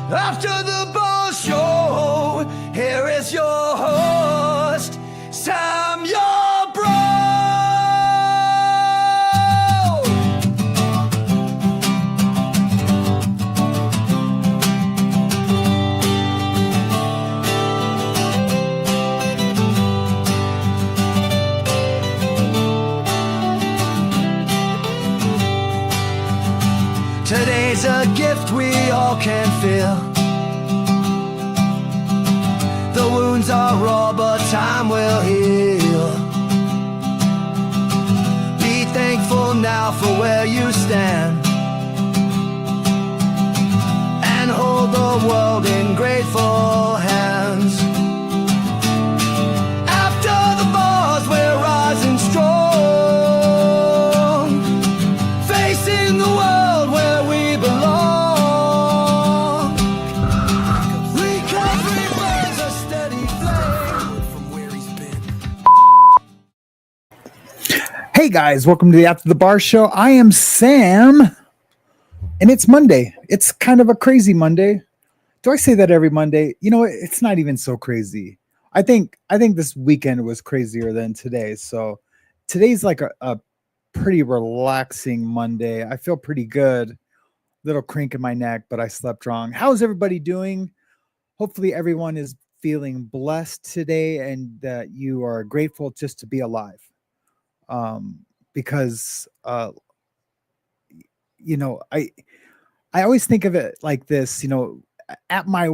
After the ball show, here is your host, Sam your bro. Today's a gift we all can feel. The wounds are raw, but time will heal. Be thankful now for where you stand, and hold the world in grateful hands. After the bars, we're rising strong, facing the world where we belong. Recovery burns a steady flame from where he's been. Hey guys, welcome to the After the Bar Show. I am Sam, and it's Monday. It's kind of a crazy Monday. Do I say that every Monday? You know, it's not even so crazy. I think this weekend was crazier than today. So today's like a pretty relaxing Monday. I feel pretty good. Little crink in my neck, but I slept wrong. How's everybody doing? Hopefully everyone is feeling blessed today and that you are grateful just to be alive. Because you know, I always think of it like this, you know, at my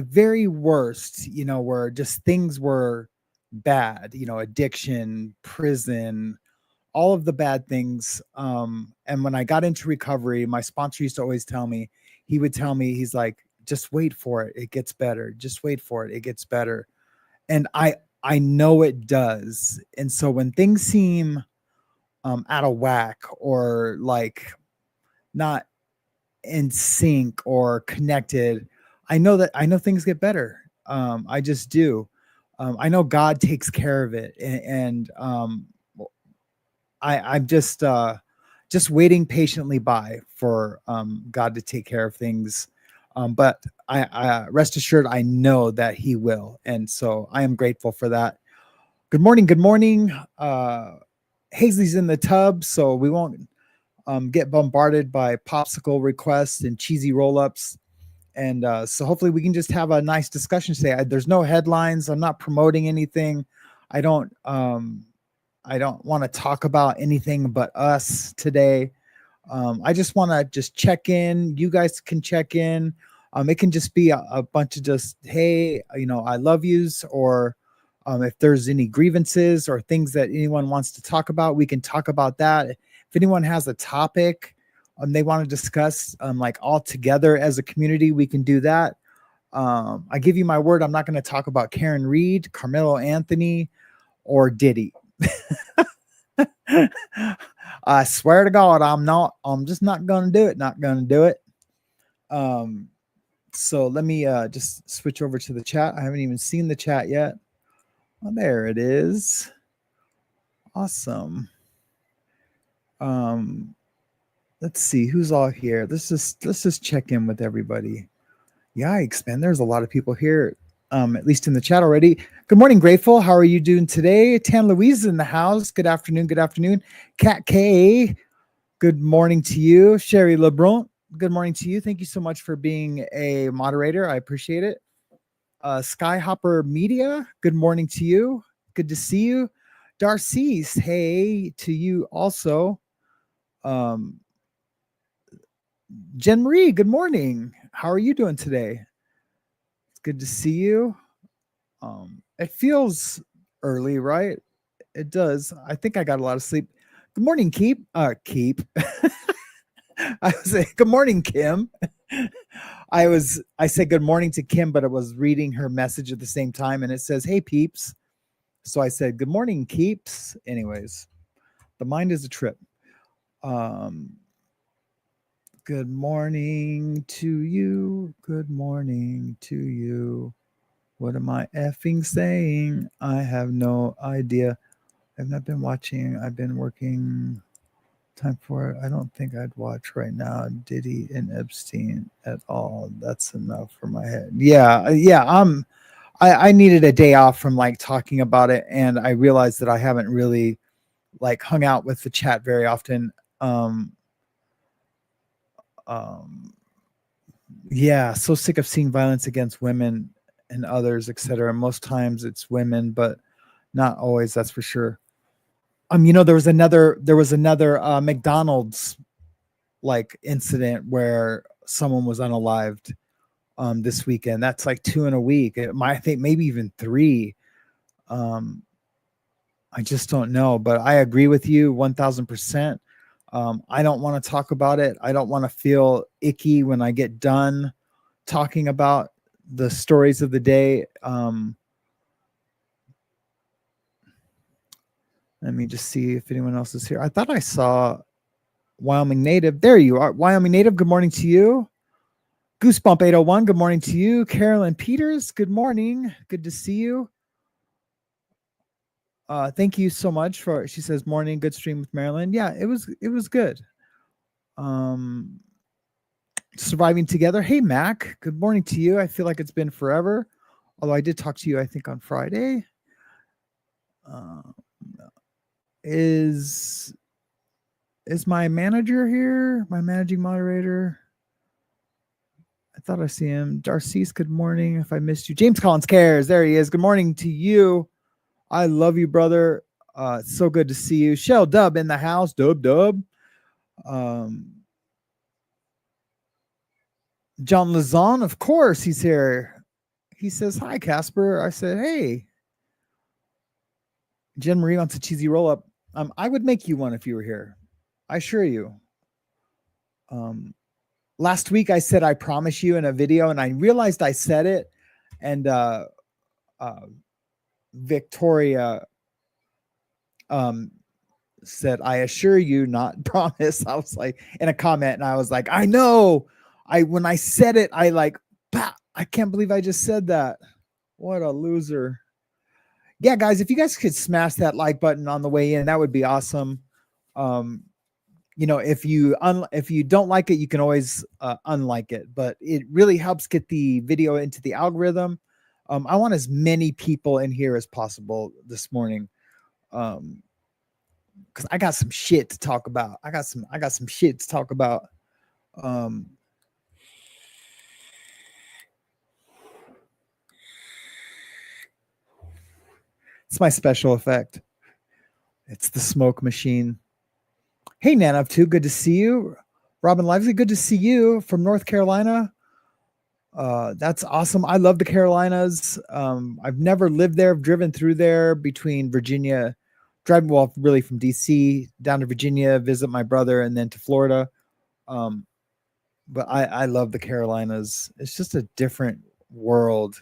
very worst, you know, where just things were bad, you know, addiction, prison, all of the bad things. And when I got into recovery, my sponsor used to always tell me, he's like, just wait for it. It gets better. Just wait for it. It gets better. And I know it does. And so when things seem out of whack or like not in sync or connected, I know things get better. I just do. I know God takes care of it. And I'm just waiting patiently by for God to take care of things. But I rest assured, I know that he will. And so I am grateful for that. Good morning. Good morning. Hazley's in the tub, so we won't get bombarded by popsicle requests and cheesy roll-ups. And so hopefully we can just have a nice discussion today. There's no headlines. I'm not promoting anything. I don't want to talk about anything but us today. I just want to just check in. You guys can check in. It can just be a bunch of just, hey, you know, I love yous, or if there's any grievances or things that anyone wants to talk about, we can talk about that. If anyone has a topic they want to discuss, like all together as a community, we can do that. I give you my word, I'm not going to talk about Karen Reed, Carmelo Anthony, or Diddy. I swear to God, I'm just not going to do it. Not going to do it. So let me just switch over to the chat. I haven't even seen the chat yet. Oh, there it is. Awesome. Let's see who's all here. Let's just check in with everybody. Yikes, man. There's a lot of people here, at least in the chat already. Good morning, Grateful. How are you doing today? Tan Louise is in the house. Good afternoon. Good afternoon. Kat K, good morning to you. Sherry LeBron, good morning to you. Thank you so much for being a moderator. I appreciate it. Skyhopper Media, good morning to you. Good to see you. Darcy's, hey to you also. Jen Marie, good morning. How are you doing today? It's good to see you. It feels early, right? It does. I think I got a lot of sleep. Good morning, Keep. I was saying, good morning, Kim. I said good morning to Kim, but I was reading her message at the same time, and it says, hey, peeps. So I said, good morning, Keeps. Anyways, the mind is a trip. Good morning to you. Good morning to you. What am I effing saying? I have no idea. I've not been watching. I've been working Time for it. I don't think I'd watch right now Diddy and Epstein at all. That's enough for my head. Yeah. I needed a day off from like talking about it, and I realized that I haven't really like hung out with the chat very often. Yeah, so sick of seeing violence against women and others, etc. Most times it's women, but not always, that's for sure. There was another McDonald's like incident where someone was unalived this weekend. That's like 2 in a week. I think maybe even 3. I just don't know, but I agree with you 1000%. I don't want to talk about it. I don't want to feel icky when I get done talking about the stories of the day. Let me just see if anyone else is here. I thought I saw Wyoming Native. There you are. Wyoming Native, good morning to you. Goosebump 801, good morning to you. Carolyn Peters, good morning. Good to see you. Thank you so much for, she says, morning, good stream with Marilyn. Yeah, it was good. Surviving together. Hey, Mac, good morning to you. I feel like it's been forever. Although I did talk to you, I think, on Friday. Is my manager here? My managing moderator? I thought I see him. Darcy's, good morning. If I missed you. James Collins cares. There he is. Good morning to you. I love you, brother. It's so good to see you. Shell Dub in the house. Dub. John Lazon, of course, he's here. He says, hi, Casper. I said, hey. Jen Marie wants a cheesy roll-up. I would make you one if you were here. I assure you. Last week I said, I promise you in a video, and I realized I said it. And Victoria said, I assure you, not promise. I was like, in a comment, and I was like, I know. When I said it, I like, I can't believe I just said that. What a loser. Yeah, guys, if you guys could smash that like button on the way in, that would be awesome. If you don't like it, you can always unlike it, but it really helps get the video into the algorithm. I want as many people in here as possible this morning. Because I got some shit to talk about. I got some shit to talk about. It's my special effect. It's the smoke machine. Hey, Nanav2, good to see you. Robin Lively, good to see you from North Carolina. That's awesome. I love the Carolinas. I've never lived there. I've driven through there between Virginia, really from DC down to Virginia, visit my brother, and then to Florida. But I love the Carolinas. It's just a different world.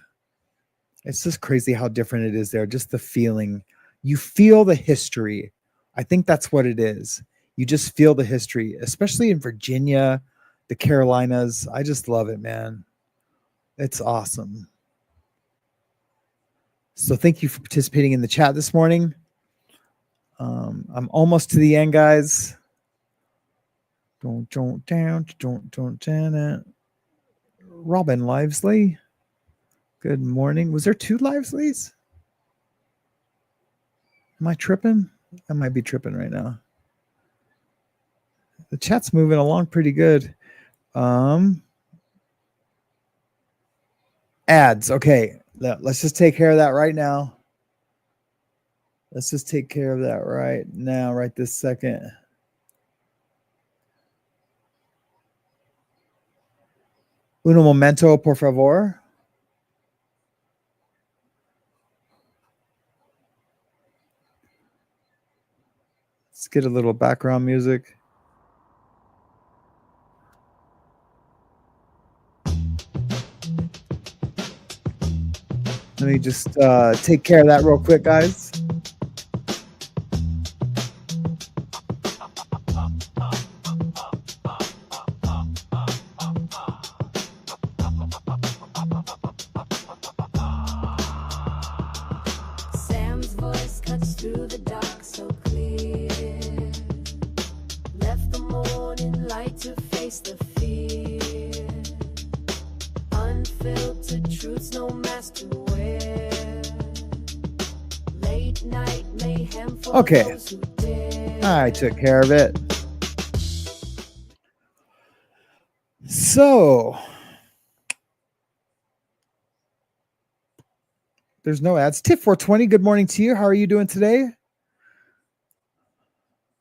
It's just crazy how different it is there. Just the feeling. You feel the history. I think that's what it is. You just feel the history, especially in Virginia, the Carolinas. I just love it, man. It's awesome. So thank you for participating in the chat this morning. I'm almost to the end, guys. Don't it. Robin Livesley. Good morning. Was there 2 Livesleys? Am I tripping? I might be tripping right now. The chat's moving along pretty good. Ads. Okay. Let's just take care of that right now. Let's just take care of that right now, right this second. Uno momento, por favor. Let's get a little background music. Let me just take care of that real quick, guys. Sam's voice cuts through the dark so clear. the truth's no mask to wear. Late night mayhem for Okay. those who dare. I took care of it. So there's no ads. Tip 420, good morning to you. How are you doing today?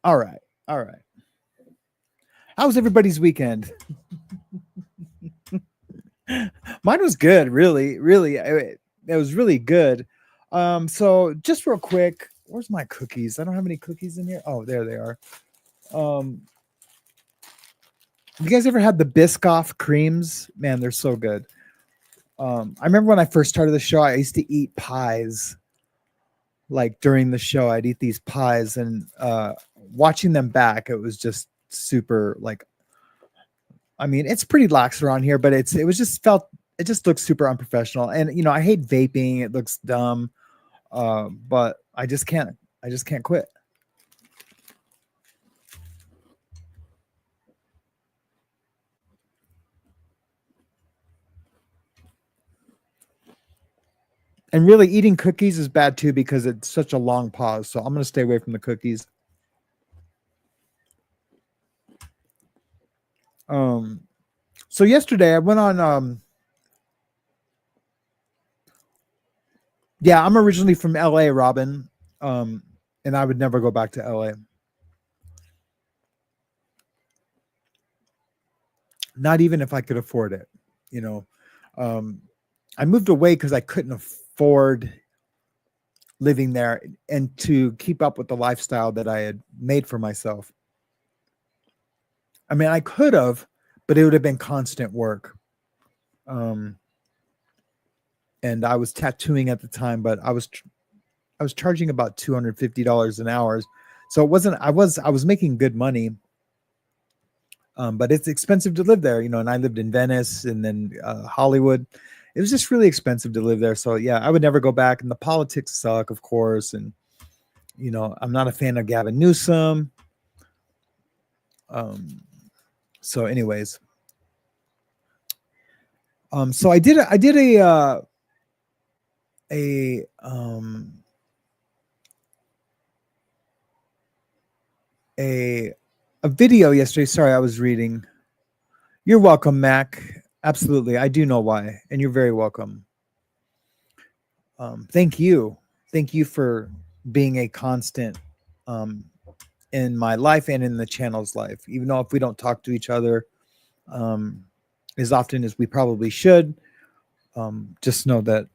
All right. How was everybody's weekend? Mine was good, really. It was really good. So just real quick, where's my cookies? I don't have any cookies in here. Oh, there they are. You guys ever had the Biscoff creams? Man, they're so good. I remember when I first started the show, I used to eat pies. Like during the show, I'd eat these pies, and watching them back, it was just super like, I mean, it's pretty lax around here, but it just looks super unprofessional. And you know, I hate vaping. It looks dumb. But I just can't quit. And really eating cookies is bad too, because it's such a long pause. So I'm going to stay away from the cookies. So yesterday I went on, yeah, I'm originally from LA, Robin. And I would never go back to LA. Not even if I could afford it, you know. I moved away because I couldn't afford living there and to keep up with the lifestyle that I had made for myself. I mean, I could have, but it would have been constant work. And I was tattooing at the time, but I was charging about $250 an hour. So it wasn't, I was making good money. But it's expensive to live there, you know, and I lived in Venice and then Hollywood. It was just really expensive to live there. So yeah, I would never go back. And the politics suck, of course. And, you know, I'm not a fan of Gavin Newsom. So anyways, so I did a video yesterday. Sorry, I was reading. You're welcome, Mac. Absolutely. I do know why. And you're very welcome. Thank you. Thank you for being a constant in my life and in the channel's life. Even though if we don't talk to each other as often as we probably should, just know that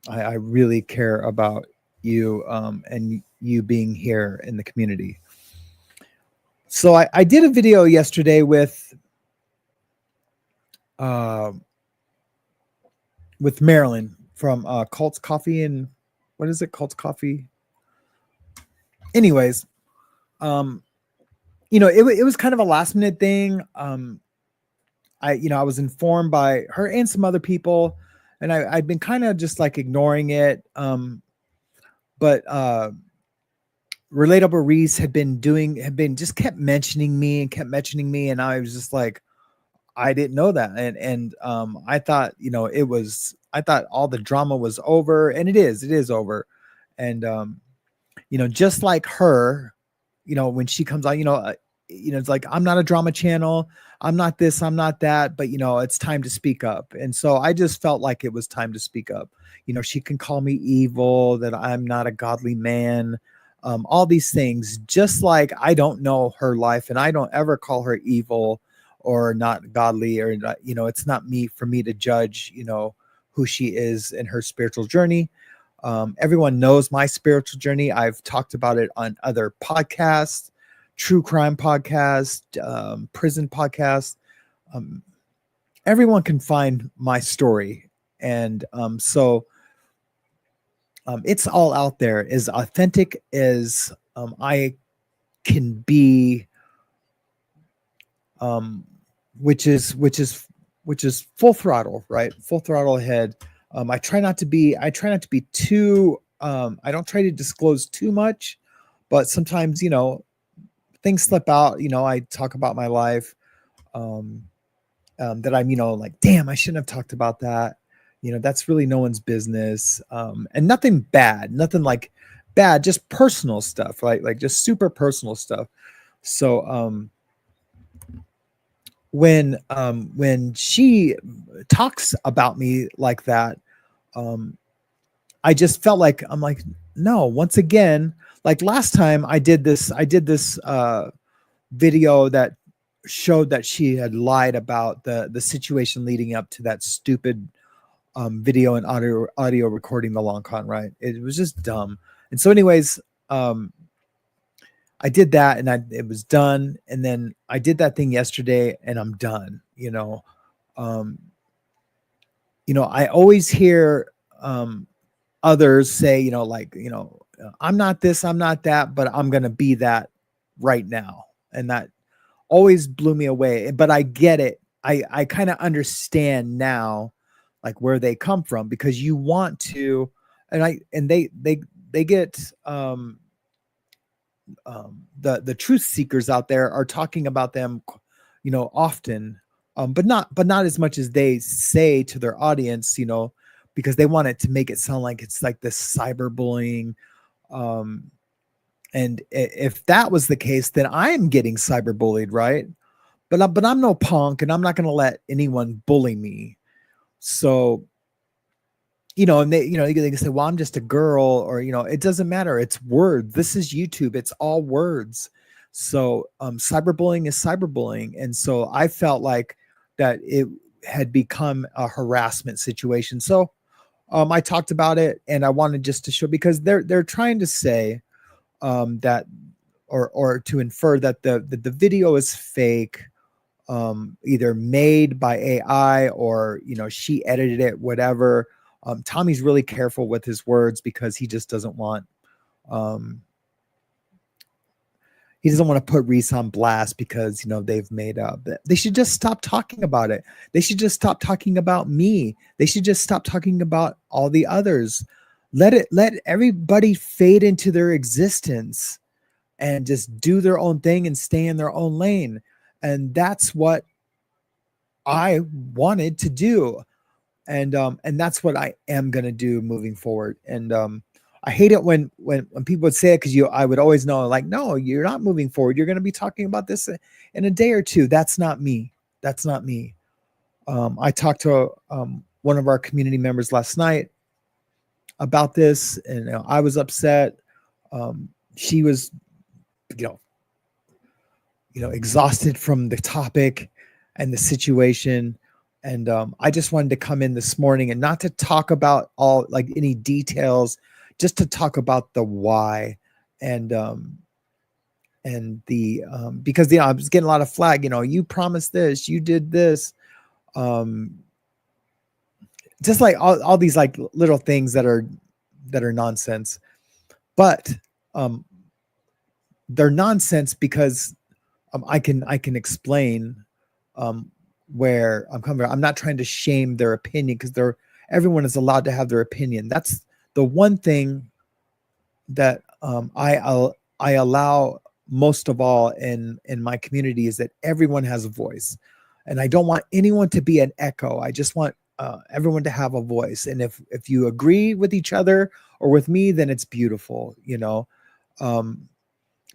I really care about you and you being here in the community. So I did a video yesterday with Marilyn from Cults Coffee, and what is it? Cults Coffee. Anyways, you know, it was kind of a last minute thing. I was informed by her and some other people, and I've been kind of just like ignoring it. But Relatable Reese had been just kept mentioning me, and I was just like, I didn't know that. And I thought, you know, I thought all the drama was over, and it is over. And, you know, just like her, you know, when she comes on, you know, it's like, I'm not a drama channel. I'm not this, I'm not that, but you know, it's time to speak up. And so I just felt like it was time to speak up. You know, she can call me evil, that I'm not a godly man, all these things, just like I don't know her life and I don't ever call her evil or not godly, or not, you know, it's not for me to judge, you know, who she is in her spiritual journey. Everyone knows my spiritual journey. I've talked about it on other podcasts, true crime podcasts, prison podcasts. Everyone can find my story. And so it's all out there, as authentic as I can be, which is full throttle, right? Full throttle ahead. I try not to be too, I don't try to disclose too much, but sometimes, you know, things slip out. You know, I talk about my life, that I'm, you know, like, damn, I shouldn't have talked about that. that's really no one's business. And nothing bad, nothing like bad, just personal stuff, right? Like just super personal stuff. So when she talks about me like that, I just felt like, I'm like, no, once again, like last time I did this video that showed that she had lied about the situation leading up to that stupid video and audio recording the long con, right? It was just dumb. And so anyways, I did that and it was done. And then I did that thing yesterday and I'm done, I always hear others say, I'm not this, I'm not that, but I'm going to be that right now. And that always blew me away, but I get it. I kind of understand now, like where they come from, because you want to, and they get, the truth seekers out there are talking about them, often, but not as much as they say to their audience, because they want it to make it sound like it's like this cyberbullying. And if that was the case, then I'm getting cyberbullied, right? But I'm no punk, and I'm not going to let anyone bully me. So, and they can say, well, I'm just a girl, or, it doesn't matter. It's words. This is YouTube. It's all words. So, cyberbullying is cyberbullying. And so I felt like that it had become a harassment situation. So, I talked about it, and I wanted just to show, because they're trying to say, that, or to infer that the video is fake, either made by AI or, she edited it, whatever. Tommy's really careful with his words because he just doesn't want, he doesn't want to put Reese on blast because, they've made up. They should just stop talking about it. They should just stop talking about me. They should just stop talking about all the others. Let everybody fade into their existence and just do their own thing and stay in their own lane. And that's what I wanted to do. And that's what I am going to do moving forward. And I hate it when people would say it, because I would always know, like, no, you're not moving forward. You're going to be talking about this in a day or two. That's not me. That's not me. I talked to one of our community members last night about this, and I was upset. She was, exhausted from the topic and the situation. And I just wanted to come in this morning and not to talk about any details, just to talk about the why. And because I was getting a lot of flag, you promised this, you did this. Just like all these like little things that are nonsense, but they're nonsense because I can explain where I'm coming from. I'm not trying to shame their opinion, because everyone is allowed to have their opinion. That's the one thing that I allow most of all in my community, is that everyone has a voice, and I don't want anyone to be an echo. I just want everyone to have a voice. And if you agree with each other or with me, then it's beautiful,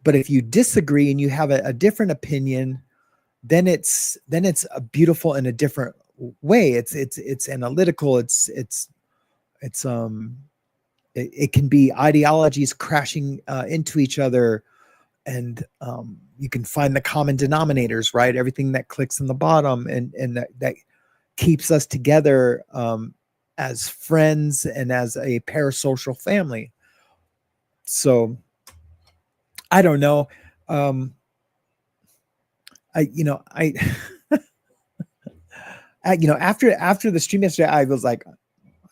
but if you disagree and you have a different opinion, then it's a beautiful in a different way. It's analytical. It can be ideologies crashing into each other, and you can find the common denominators, right? Everything that clicks in the bottom, and that keeps us together as friends and as a parasocial family. So I don't know. After the stream yesterday, I was like,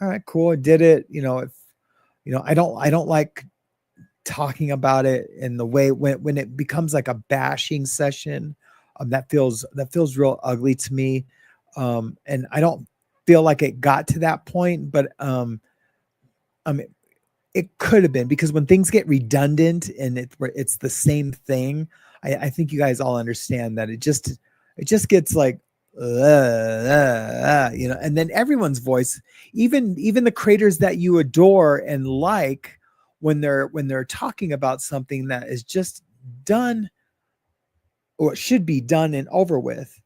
all right, cool, I did it. I don't like talking about it in the way when it becomes like a bashing session. That feels real ugly to me. And I don't feel like it got to that point, but it could have been, because when things get redundant and it's the same thing, I think you guys all understand that it just gets like and then everyone's voice, even the creators that you adore and like, when they're talking about something that is just done, or it should be done and over with,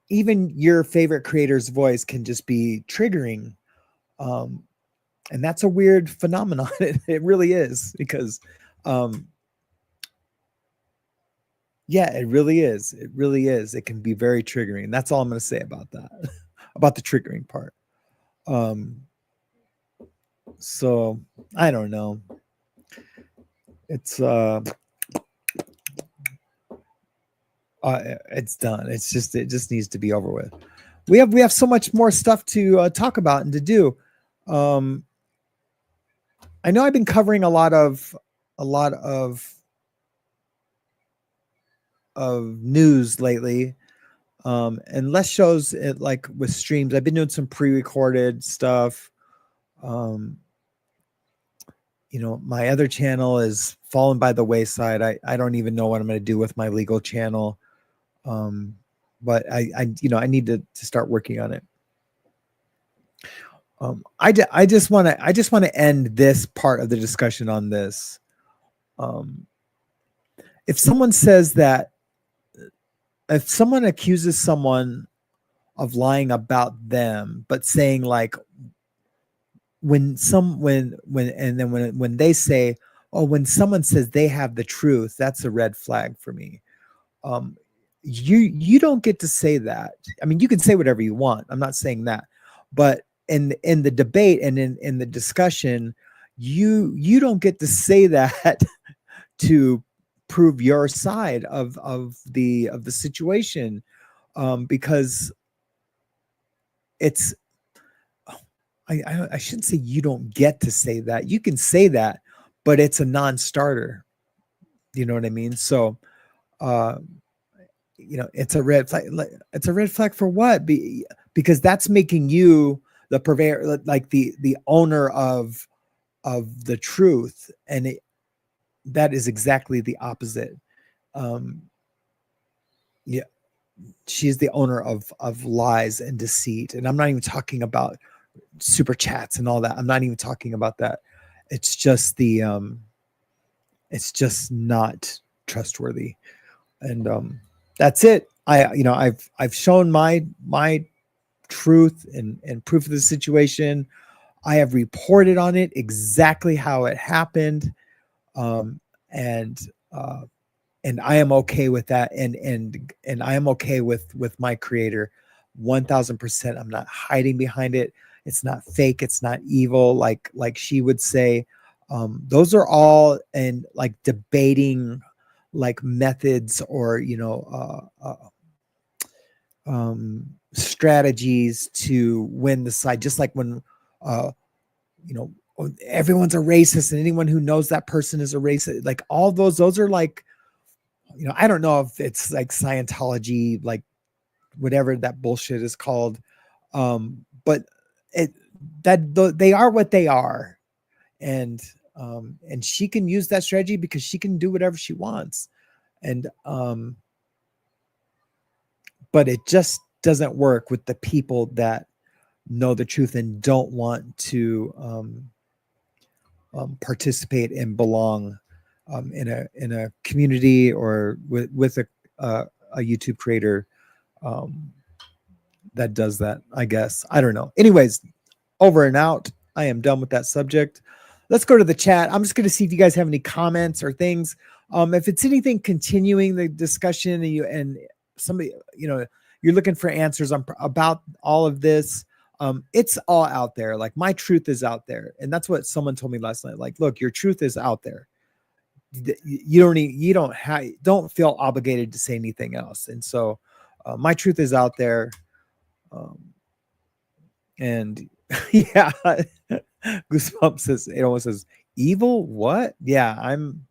even your favorite creator's voice can just be triggering. And that's a weird phenomenon. It really is, because yeah, it really is. It really is. It can be very triggering. That's all I'm going to say about that, about the triggering part. So I don't know. It's done. It just needs to be over with. We have so much more stuff to talk about and to do. I know I've been covering a lot of news lately, and less shows like with streams. I've been doing some pre-recorded stuff. My other channel is fallen by the wayside. I don't even know what I'm going to do with my legal channel. But I need to start working on it. I just want to end this part of the discussion on this. If someone accuses someone of lying about them, but saying like, when they say, oh, when someone says they have the truth, that's a red flag for me. You don't get to say that. I mean, you can say whatever you want. I'm not saying that, but in the debate and in the discussion, you don't get to say that to prove your side of the situation, because it's, I shouldn't say you don't get to say that. You can say that, but it's a non-starter. You know what I mean? So, it's a red flag. It's a red flag for what? Because that's making you the purveyor, like the owner of the truth, and that is exactly the opposite. Yeah, she's the owner of lies and deceit, and I'm not even talking about super chats and all that. I'm not even talking about that. It's just it's just not trustworthy. And that's it. I've shown my truth and proof of the situation. I have reported on it exactly how it happened. And I am okay with that. And I am okay with my creator 1000%. I'm not hiding behind it. It's not fake. It's not evil. Like she would say. Those are all and like debating like methods or strategies to win the side. Just like when everyone's a racist, and anyone who knows that person is a racist, like all those are like, I don't know if it's like Scientology, like whatever that bullshit is called. But they are what they are. And she can use that strategy because she can do whatever she wants. And but it just doesn't work with the people that know the truth and don't want to participate and belong in a community or with a YouTube creator that does that, I guess. I don't know. Anyways, over and out. I am done with that subject. Let's go to the chat. I'm just going to see if you guys have any comments or things. If it's anything continuing the discussion and somebody, you're looking for answers about all of this, it's all out there. Like my truth is out there. And that's what someone told me last night. Like, look, your truth is out there. You don't feel obligated to say anything else. And so my truth is out there. And yeah, Goosebumps says, it almost says evil. What? Yeah, I'm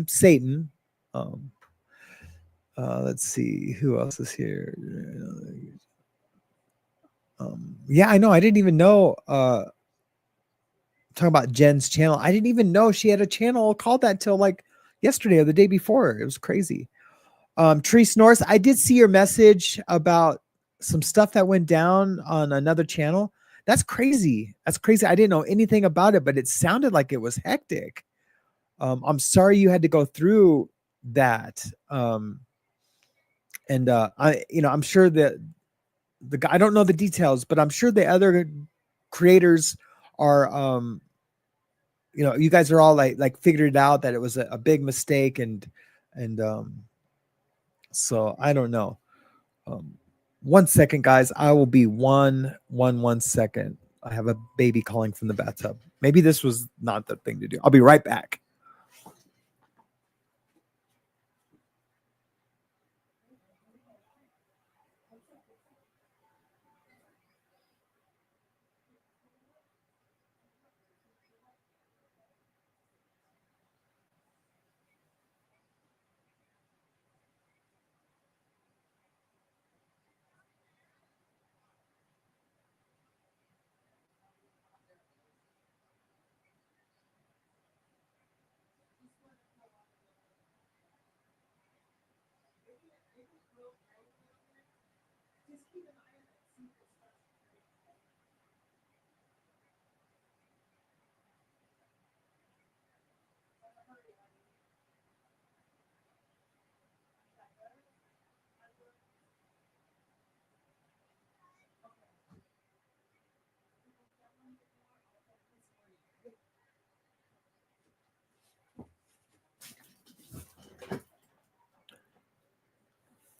Satan. Let's see who else is here. Yeah, I know. I didn't even know. Talking about Jen's channel, I didn't even know she had a channel called that till like yesterday or the day before. It was crazy. Treese Norris, I did see your message about some stuff that went down on another channel. That's crazy. That's crazy. I didn't know anything about it, but it sounded like it was hectic. I'm sorry you had to go through that. I'm sure that the guy, I don't know the details, but I'm sure the other creators are, you guys are all like figured it out that it was a big mistake. So I don't know. 1 second, guys. I will be 1 second. I have a baby calling from the bathtub. Maybe this was not the thing to do. I'll be right back.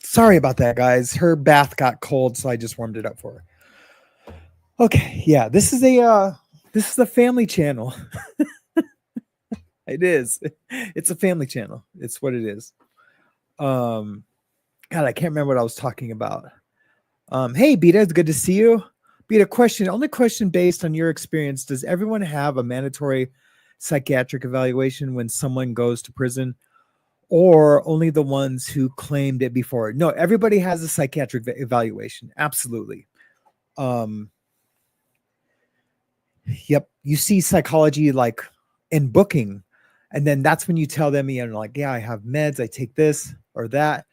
Sorry about that, guys. Her bath got cold, so I just warmed it up for her. Okay, yeah, this is a family channel. It is. It's a family channel. It's what it is. God, I can't remember what I was talking about. Hey, Beta, it's good to see you. Beta, only question based on your experience. Does everyone have a mandatory psychiatric evaluation when someone goes to prison, or only the ones who claimed it before? No, everybody has a psychiatric evaluation. Absolutely. Yep. You see psychology like in booking, and then that's when you tell them, like, yeah, I have meds, I take this or that.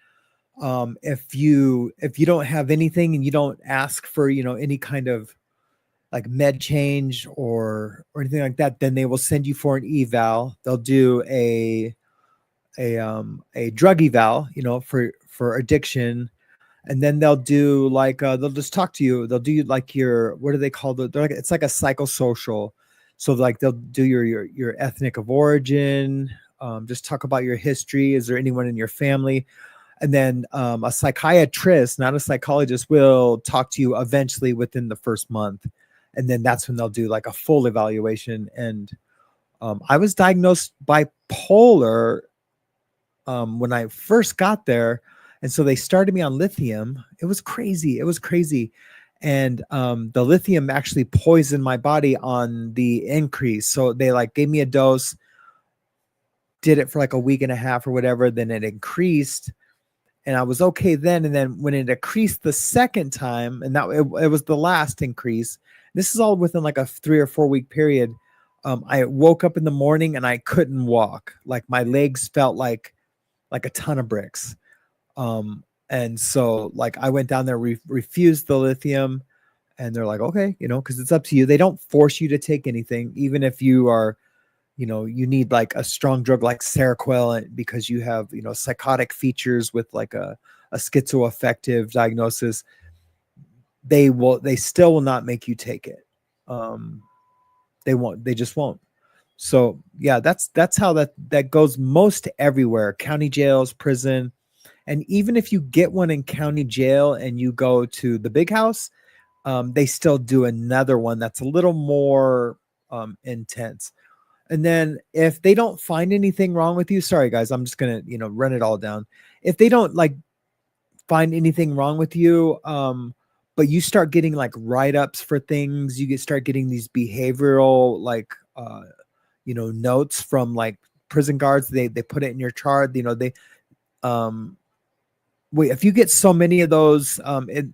If you don't have anything and you don't ask for, any kind of like med change or anything like that, then they will send you for an eval. They'll do a drug eval, for addiction. And then they'll do like, they'll just talk to you. They'll do like what do they call it's like a psychosocial. So like they'll do your ethnic of origin, just talk about your history. Is there anyone in your family? And then a psychiatrist, not a psychologist, will talk to you eventually within the first month. And then that's when they'll do like a full evaluation. And I was diagnosed bipolar when I first got there. And so they started me on lithium. It was crazy. And the lithium actually poisoned my body on the increase. So they like gave me a dose, did it for like a week and a half or whatever. Then it increased. And I was okay then. And then when it increased the second time, and that it was the last increase, this is all within like a 3 or 4 week period. I woke up in the morning and I couldn't walk. Like my legs felt like a ton of bricks. And so like I went down there, refused the lithium, and they're like, okay, because it's up to you. They don't force you to take anything, even if you are, you need like a strong drug like Seroquel because you have, psychotic features with like a schizoaffective diagnosis. They still will not make you take it. They just won't. So yeah, that's how that goes most everywhere. County jails, prison. And even if you get one in county jail and you go to the big house, they still do another one that's a little more intense. And then if they don't find anything wrong with you, sorry guys, I'm just gonna run it all down. If they don't like find anything wrong with you, but you start getting like write-ups for things, you start getting these behavioral like notes from like prison guards. They put it in your chart. If you get so many of those,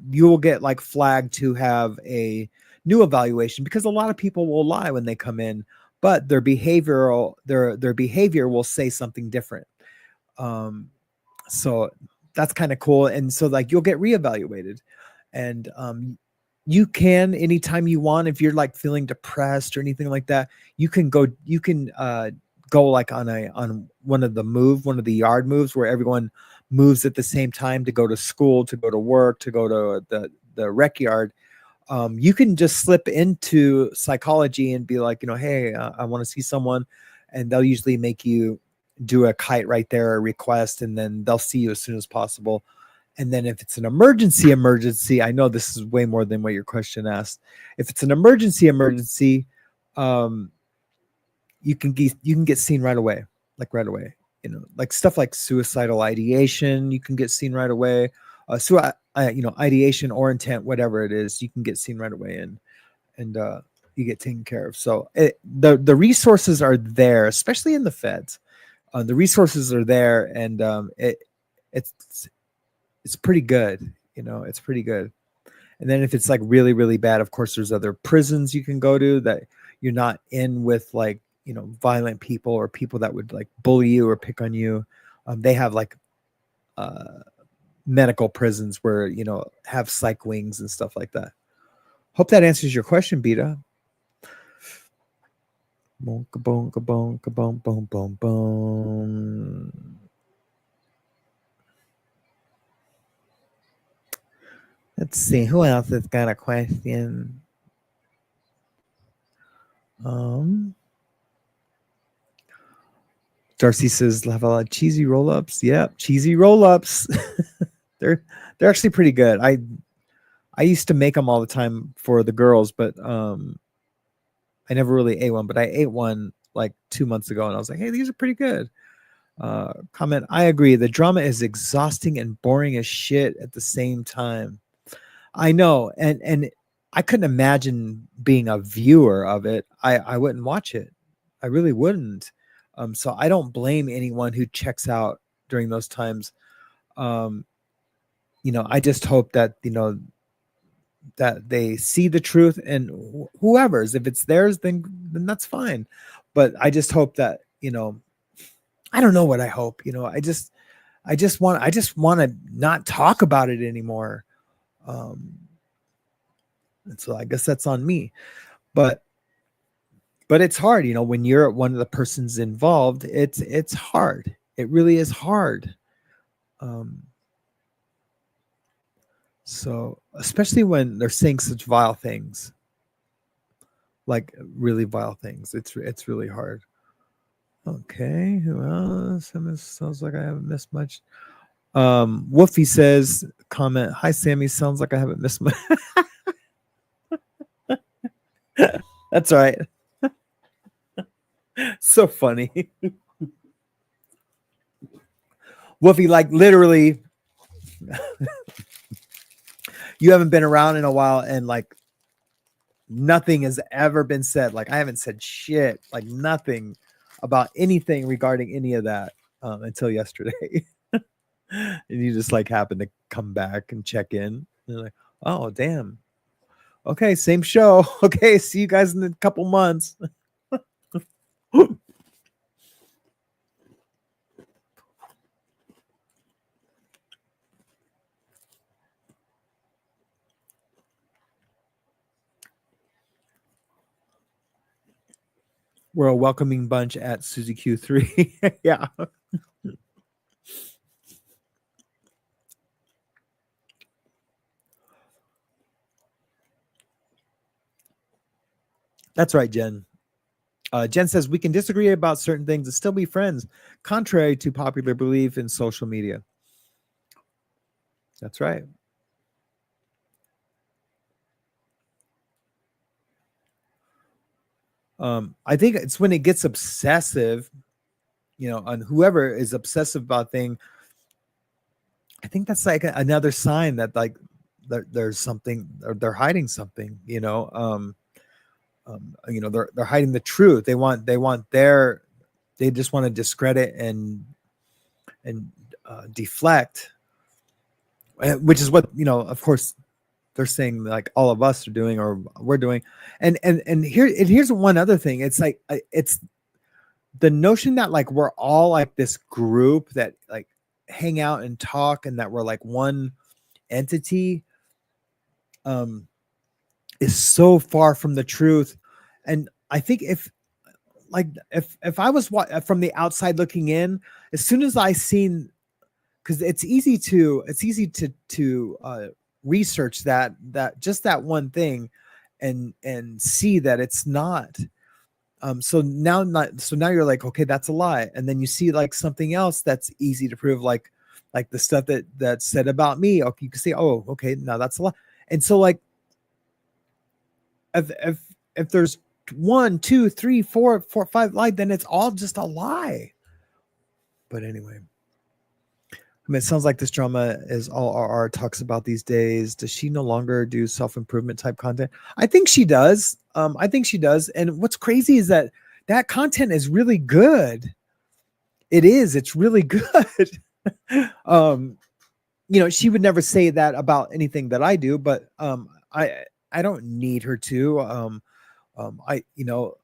you will get like flagged to have a new evaluation, because a lot of people will lie when they come in, but their behavior will say something different. So that's kind of cool. And so like you'll get reevaluated, and you can anytime you want, if you're like feeling depressed or anything like that, you can go like on one of the yard moves where everyone moves at the same time to go to school, to go to work, to go to the rec yard. You can just slip into psychology and be like, hey, I want to see someone, and they'll usually make you do a kite right there, a request, and then they'll see you as soon as possible. And then if it's an emergency, I know this is way more than what your question asked. If it's an emergency, you can get seen right away, like stuff like suicidal ideation, you can get seen right away. Ideation or intent, whatever it is, you can get seen right away, and you get taken care of. So the resources are there, especially in the feds. The resources are there, and it's pretty good. It's pretty good. And then if it's like really, really bad, of course, there's other prisons you can go to that you're not in with like, violent people or people that would like bully you or pick on you. They have like medical prisons where, have psych wings and stuff like that. Hope that answers your question, Beta. Bonka, bonka, bonka, boom, boom, boom, boom. Let's see, who else has got a question? Darcy says, have a lot of cheesy roll-ups. Yep, cheesy roll-ups. They're actually pretty good. I used to make them all the time for the girls, but I never really ate one. But I ate one like 2 months ago, and I was like, hey, these are pretty good. Comment, I agree. The drama is exhausting and boring as shit at the same time. I know, and I couldn't imagine being a viewer of it. I wouldn't watch it. I really wouldn't. So I don't blame anyone who checks out during those times. I just hope that that they see the truth, and whoever's, if it's theirs, then that's fine. But I just hope that I don't know what I hope. I just want to not talk about it anymore. And so I guess that's on me, but it's hard, when you're one of the persons involved, it's hard. It really is hard. So especially when they're saying such vile things, like really vile things, it's really hard. Okay, who else? Sounds like I haven't missed much. Wolfie says, comment, hi Sammy, sounds like I haven't missed much. That's right. So funny. Wolfie, like literally you haven't been around in a while, and like nothing has ever been said. Like I haven't said shit, like nothing about anything regarding any of that until yesterday. And you just like happened to come back and check in, and you're like, oh damn, okay, same show. Okay, see you guys in a couple months. We're a welcoming bunch at Suzy Q3. Yeah. That's right, Jen. Jen says we can disagree about certain things and still be friends, contrary to popular belief in social media. That's right. I think it's when it gets obsessive, and whoever is obsessive about thing, I think that's like another sign that like there's something, or they're hiding something, they're hiding the truth. They just want to discredit and deflect, which is what, of course they're saying like all of us are doing, or we're doing. And here's one other thing. It's like, it's the notion that like we're all like this group that like hang out and talk and that we're like one entity is so far from the truth. And I think if I was from the outside looking in, as soon as I seen, because it's easy to research that just that one thing and see that it's not. So now you're like, okay, that's a lie, and then you see like something else that's easy to prove, like the stuff that's said about me. Okay, you can say, oh, okay, now that's a lie. And so like if there's 1, 2, 3, 4, 5 lies, then it's all just a lie. But anyway, I mean, it sounds like this drama is all RR talks about these days. Does she no longer do self-improvement type content? I think she does. I think she does. And what's crazy is that content is really good. It is. It's really good. She would never say that about anything that I do, but I don't need her to.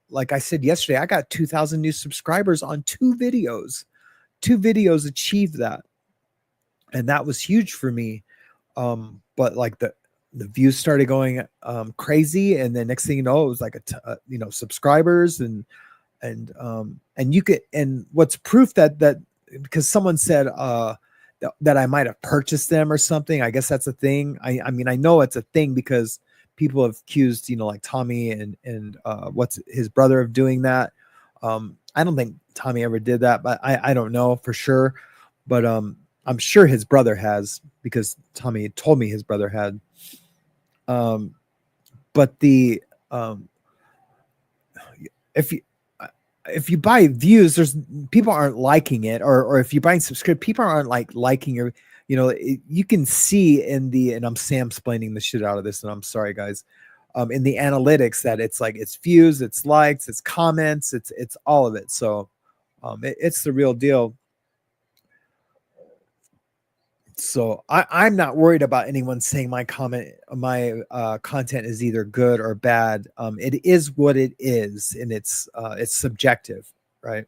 Like I said yesterday, I got 2,000 new subscribers on 2 videos. 2 videos achieved that. And that was huge for me. But like the views started going crazy, and then next thing you know, it was like subscribers and you could, and what's proof that because someone said that I might have purchased them or something. I guess that's a thing. I mean, I know it's a thing because people have accused, like Tommy and what's his brother of doing that. I don't think Tommy ever did that, but I don't know for sure. But I'm sure his brother has, because Tommy told me his brother had. But the if you buy views, there's people aren't liking it, or if you're buying subscribe, people aren't liking your, you can see in the, and I'm Sam-splaining the shit out of this, and I'm sorry guys, in the analytics that it's like, it's views, it's likes, it's comments, it's all of it. So it's the real deal. So I'm not worried about anyone saying my content is either good or bad. It is what it is, and it's subjective, right?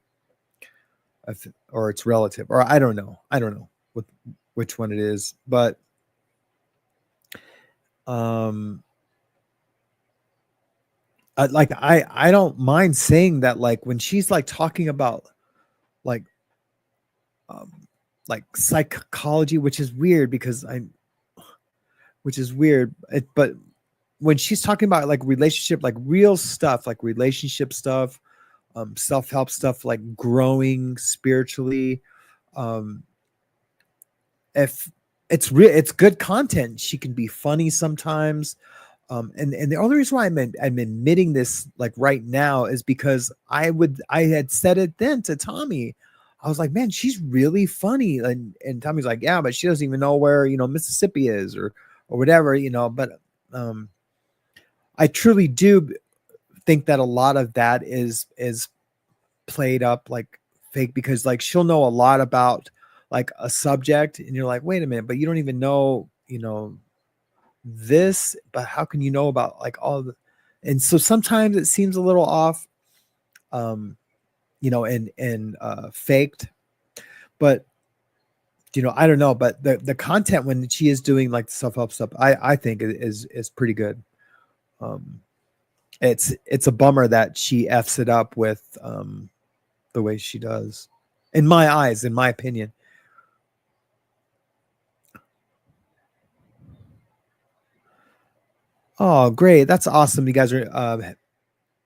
Or it's relative, or I don't know which one it is, but I don't mind saying that, like when she's like talking about like psychology, which is weird but when she's talking about like relationship, like real stuff, like relationship stuff, self-help stuff, like growing spiritually, if it's good content, she can be funny sometimes. And the only reason why I'm admitting this like right now is because I had said it then to Tommy. I was like, man, she's really funny. And Tommy's like, yeah, but she doesn't even know where, Mississippi is or whatever, but I truly do think that a lot of that is played up, like fake, because like she'll know a lot about like a subject and you're like, wait a minute, but you don't even know, this, but how can you know about like all the, and so sometimes it seems a little off, and faked, but I don't know, but the content when she is doing like the self-help stuff, I think is pretty good. It's a bummer that she F's it up with the way she does, in my eyes, in my opinion. Oh, great. That's awesome. You guys are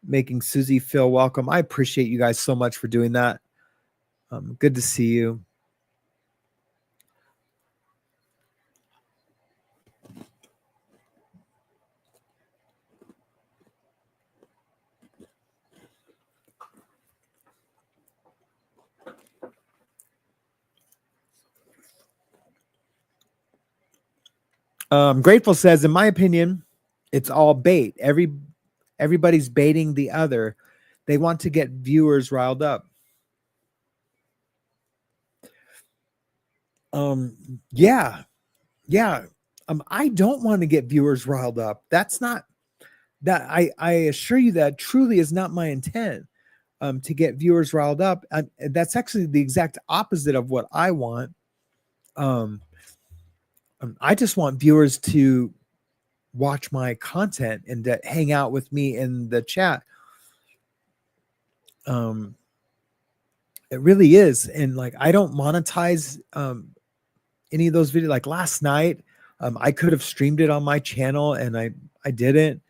making Susie feel welcome. I appreciate you guys so much for doing that. Good to see you. Grateful says, in my opinion, it's all bait. Everybody's baiting the other. They want to get viewers riled up. Yeah. I don't want to get viewers riled up. That's not that. I assure you that truly is not my intent. To get viewers riled up. That's actually the exact opposite of what I want. I just want viewers to watch my content and to hang out with me in the chat. It really is. And like, I don't monetize any of those videos. Like last night, I could have streamed it on my channel and I didn't.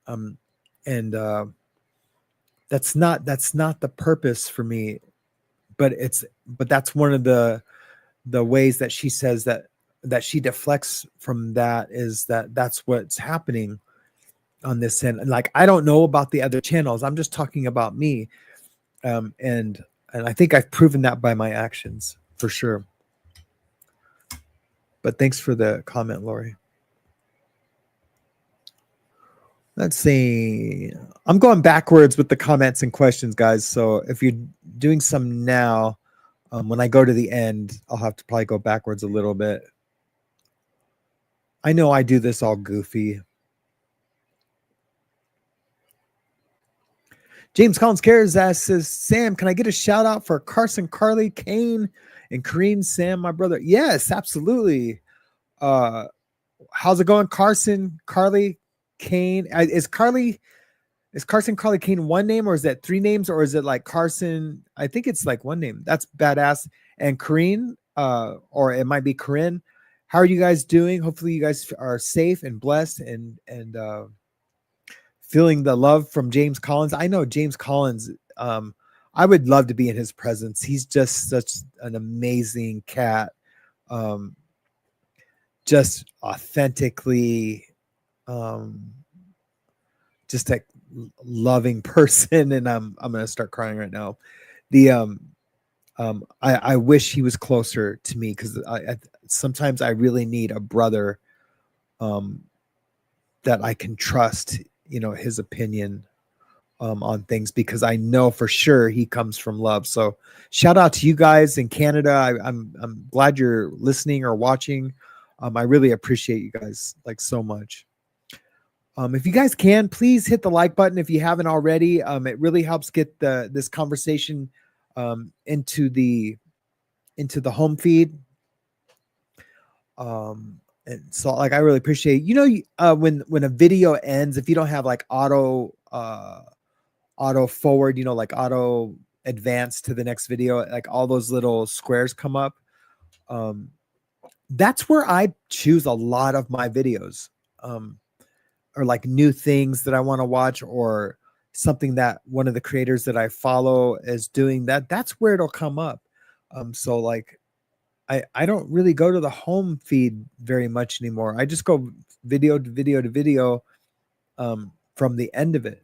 And that's not the purpose for me, but that's one of the ways that she says that she deflects from that, is that's what's happening on this end. And like, I don't know about the other channels. I'm just talking about me. And I think I've proven that by my actions for sure. But thanks for the comment, Lori. Let's see. I'm going backwards with the comments and questions, guys. So if you're doing some now, when I go to the end, I'll have to probably go backwards a little bit. I know I do this all goofy. James Collins Cares says, Sam, can I get a shout out for Carson, Carly, Kane, and Kareem, Sam, my brother? Yes, absolutely. How's it going, Carson, Carly, Kane? Is Carson, Carly, Kane one name, or is that three names, or is it like Carson? I think it's like one name. That's badass. And Kareen, or it might be Corinne. How are you guys doing? Hopefully you guys are safe and blessed and feeling the love from James Collins. I know James Collins. I would love to be in his presence. He's just such an amazing cat. Just authentically, just a loving person. And I'm going to start crying right now. I wish he was closer to me, because I sometimes I really need a brother that I can trust, his opinion on things, because I know for sure he comes from love. So shout out to you guys in Canada. I'm glad you're listening or watching. I really appreciate you guys like so much. If you guys can, please hit the like button if you haven't already. It really helps get this conversation into the home feed. And so like, I really appreciate, when a video ends, if you don't have like auto forward, like auto advance to the next video, like all those little squares come up. That's where I choose a lot of my videos, or like new things that I want to watch, or something that one of the creators that I follow is doing. That's where it'll come up. So like, I don't really go to the home feed very much anymore. I just go video to video to video from the end of it.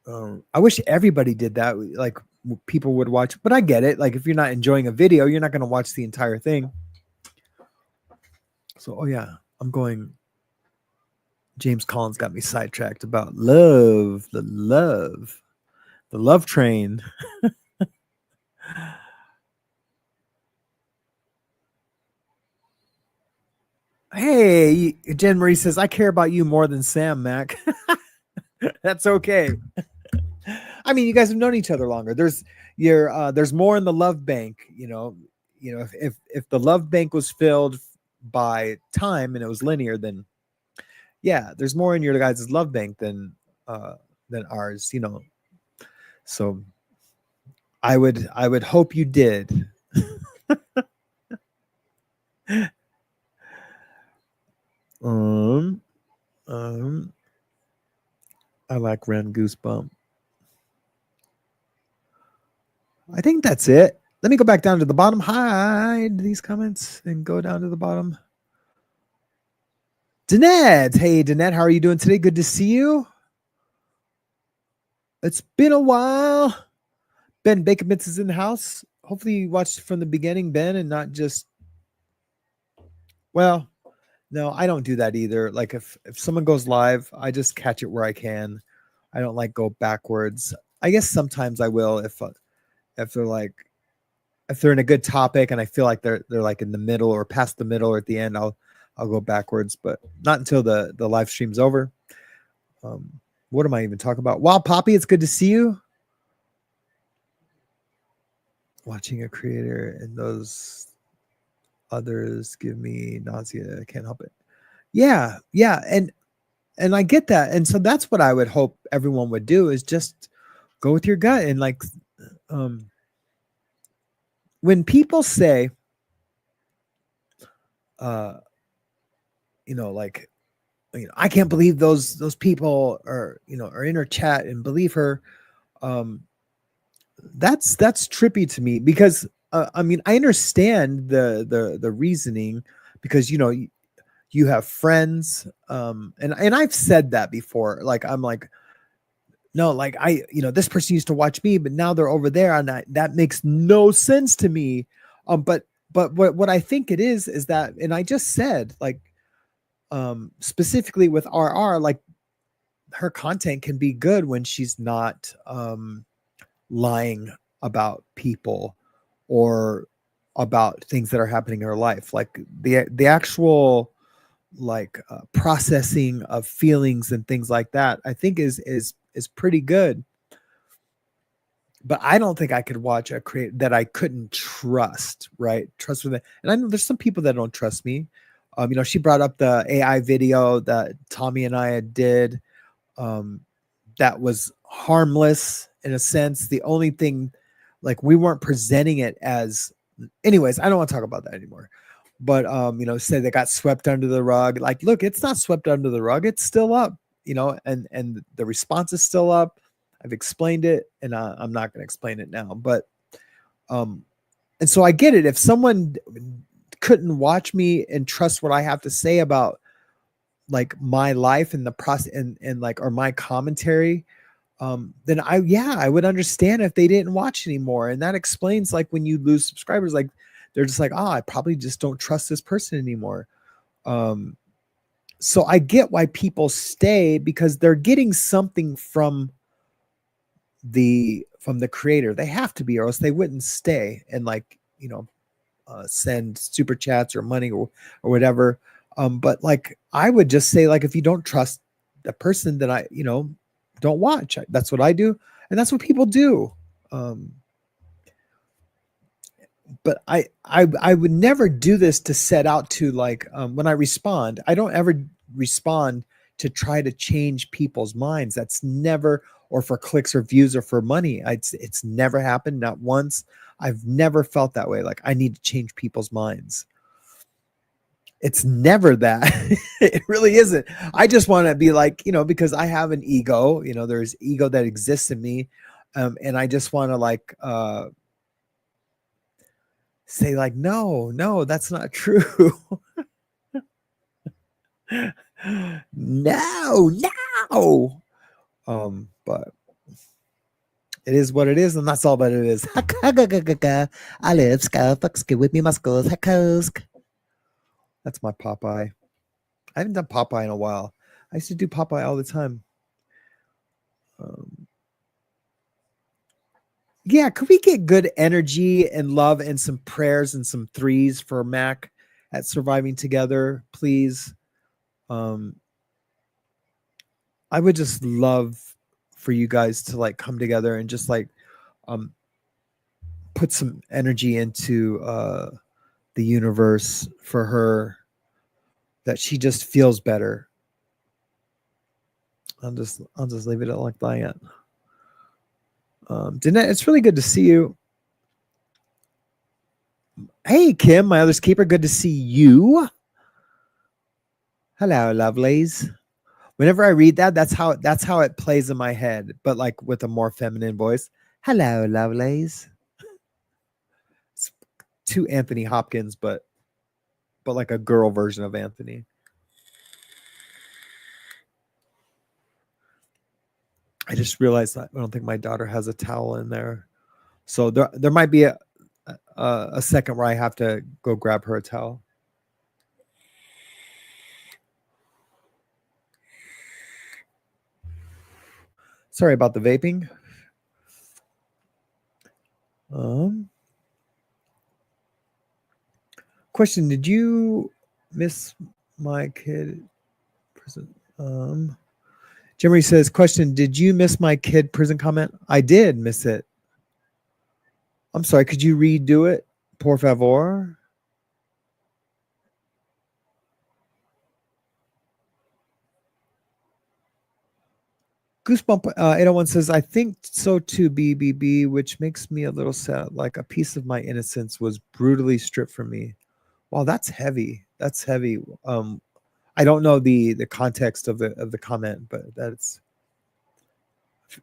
I wish everybody did that. Like, people would watch, but I get it. Like, if you're not enjoying a video, you're not going to watch the entire thing. So, oh yeah, I'm going. James Collins got me sidetracked about love, the love train. Hey, Jen Marie says, I care about you more than Sam, Mac. That's okay. I mean, you guys have known each other longer. There's more in the love bank, if the love bank was filled by time and it was linear, then yeah, there's more in your guys' love bank than ours, So I would hope you did. I like Ren Goosebump. I think that's it. Let me go back down to the bottom, hide these comments, and go down to the bottom. Danette. Hey, Danette, how are you doing today? Good to see you. It's been a while. Ben Baker-Mitz is in the house. Hopefully you watched from the beginning, Ben, and not just... Well, no, I don't do that either. Like, if someone goes live, I just catch it where I can. I don't like go backwards. I guess sometimes I will if they're in a good topic and I feel like they're like in the middle or past the middle or at the end, I'll go backwards, but not until the live stream's over. What am I even talking about? Wow, Poppy, it's good to see you. Watching a creator and those Others give me nausea. I can't help it. Yeah, yeah, and I get that, and so that's what I would hope everyone would do is just go with your gut and like, when people say, like, I can't believe those people are in her chat and believe her. That's trippy to me because I mean I understand the reasoning because you have friends and I've said that before, like I'm like, no, like this person used to watch me but now they're over there and that makes no sense to me. But what I think it is that, and I just said like specifically with RR, like her content can be good when she's not lying about people or about things that are happening in her life, like the actual like processing of feelings and things like that, I think is pretty good. But I don't think I could watch a create that I couldn't trust with it. And I know there's some people that don't trust me. She brought up the AI video that Tommy and I did. That was harmless in a sense. The only thing, like, we weren't presenting it as, anyways, I don't want to talk about that anymore. But say they got swept under the rug. Like, look, it's not swept under the rug. It's still up, and the response is still up. I've explained it, and I'm not going to explain it now. But and so I get it. If someone couldn't watch me and trust what I have to say about like my life and the process and like, or my commentary, then I would understand if they didn't watch anymore. And that explains like when you lose subscribers, like they're just like, I probably just don't trust this person anymore. So I get why people stay, because they're getting something from the creator. They have to be, or else they wouldn't stay and like, send super chats or money or whatever. But like, I would just say, like, if you don't trust the person, then don't watch. That's what I do. And that's what people do. But I would never do this to set out to like, when I respond, I don't ever respond to try to change people's minds. That's never, or for clicks or views or for money. It's never happened. Not once. I've never felt that way. Like I need to change people's minds. It's never that. It really isn't. I just want to be like, because I have an ego, there's ego that exists in me. And I just want to like, say like, no, that's not true. No. But it is what it is, and that's all that it is. I live fuck with me, my schools. That's my Popeye. I haven't done Popeye in a while. I used to do Popeye all the time. Yeah, could we get good energy and love and some prayers and some threes for Mac at Surviving Together, please? I would just love for you guys to like come together and just like put some energy into the universe for her, that she just feels better. I'll just leave it like that. Danette, it's really good to see you. Hey, Kim, my other's keeper. Good to see you. Hello, lovelies. Whenever I read that, that's how it plays in my head, but like with a more feminine voice. Hello, lovelies. It's to Anthony Hopkins, but like a girl version of Anthony. I just realized that I don't think my daughter has a towel in there. So there might be a second where I have to go grab her a towel. Sorry about the vaping. Question, did you miss my kid prison? Jimmy says, question, did you miss my kid prison comment? I did miss it. I'm sorry, could you redo it? Por favor. Goosebump 801 says, I think so too, BBB, which makes me a little sad. Like a piece of my innocence was brutally stripped from me. Wow, that's heavy. That's heavy. I don't know the context of the comment, but that's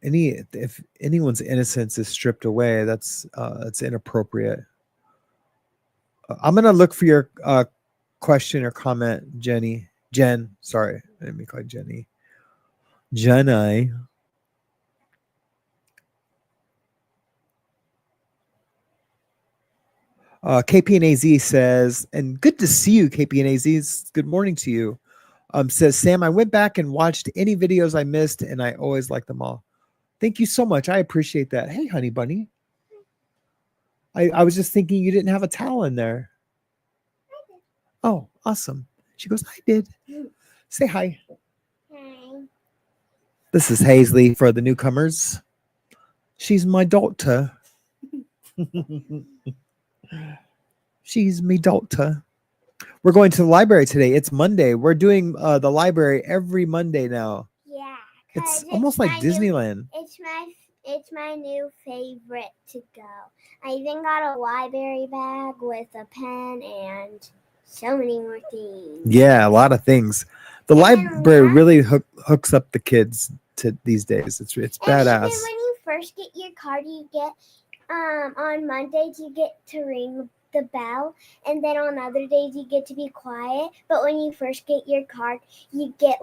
if anyone's innocence is stripped away, that's inappropriate. I'm gonna look for your question or comment, Jen. Sorry, I didn't mean to call you Jenny. Jenny. KPNAZ says, and good to see you, KPNAZ. Good morning to you. Says Sam, I went back and watched any videos I missed, and I always like them all. Thank you so much. I appreciate that. Hey, honey bunny. I was just thinking you didn't have a towel in there. Oh, awesome. She goes, I did. Say hi. Hi. This is Hazley for the newcomers. She's my daughter. She's me daughter. We're going to the library today. It's Monday. We're doing the library every Monday now. Yeah. It's 'cause almost like my new- Disneyland. It's my new favorite to go. I even got a library bag with a pen and so many more things. Yeah, a lot of things. The library really hooks up the kids to these days. It's And badass. even when you first get your card, you get on Mondays you get to ring the bell, and then on other days you get to be quiet. But when you first get your card, you get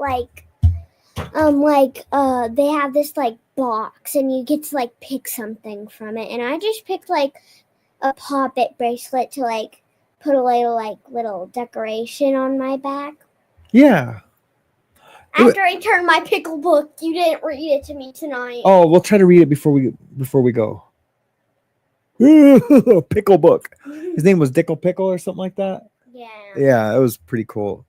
they have this like box, and you get to like pick something from it. And I just picked like a poppet bracelet to like put a little decoration on my back. Yeah. After I turned my pickle book, you didn't read it to me tonight. Oh, we'll try to read it before we go. Pickle book. His name was Dickle Pickle or something like that. Yeah. Yeah, it was pretty cool.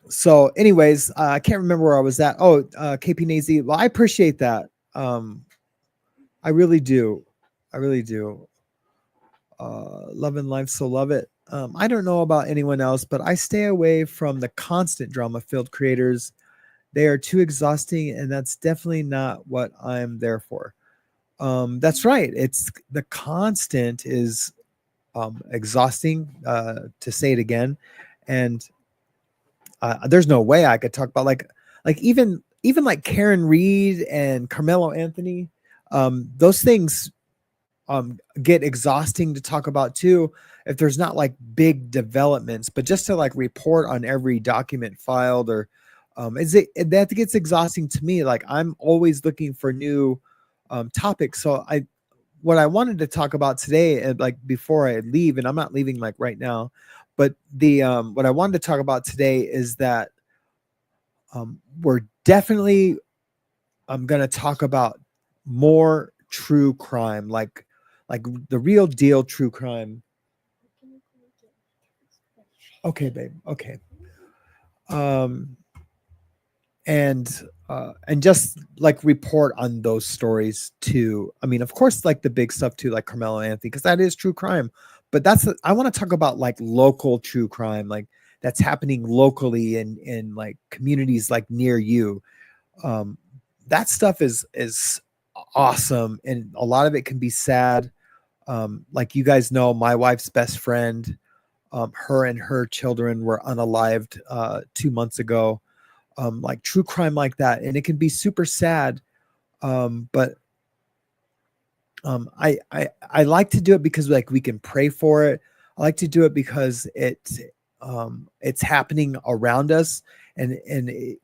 So anyways, I can't remember where I was at. Oh, KP Nazy. Well, I appreciate that. I really do. I really do. Love and life, so love it. I don't know about anyone else, but I stay away from the constant drama-filled creators. They are too exhausting, and that's definitely not what I'm there for. That's right. It's the constant is exhausting, to say it again. And there's no way I could talk about like even like Karen Reed and Carmelo Anthony. Those things get exhausting to talk about too, if there's not like big developments, but just to like report on every document filed or that gets exhausting to me. Like I'm always looking for new topics. So what I wanted to talk about today, like before I leave, and I'm not leaving like right now, but the what I wanted to talk about today is that we're definitely going to talk about more true crime, like the real deal true crime. Okay, babe. Okay. And just like report on those stories too. I mean, of course, like the big stuff too, like Carmelo Anthony, because that is true crime. But I want to talk about like local true crime, like that's happening locally in like communities like near you. That stuff is awesome, and a lot of it can be sad. Like you guys know, my wife's best friend, her and her children were unalived 2 months ago. Like true crime like that, and it can be super sad. But I like to do it because like we can pray for it. I like to do it because it's happening around us, and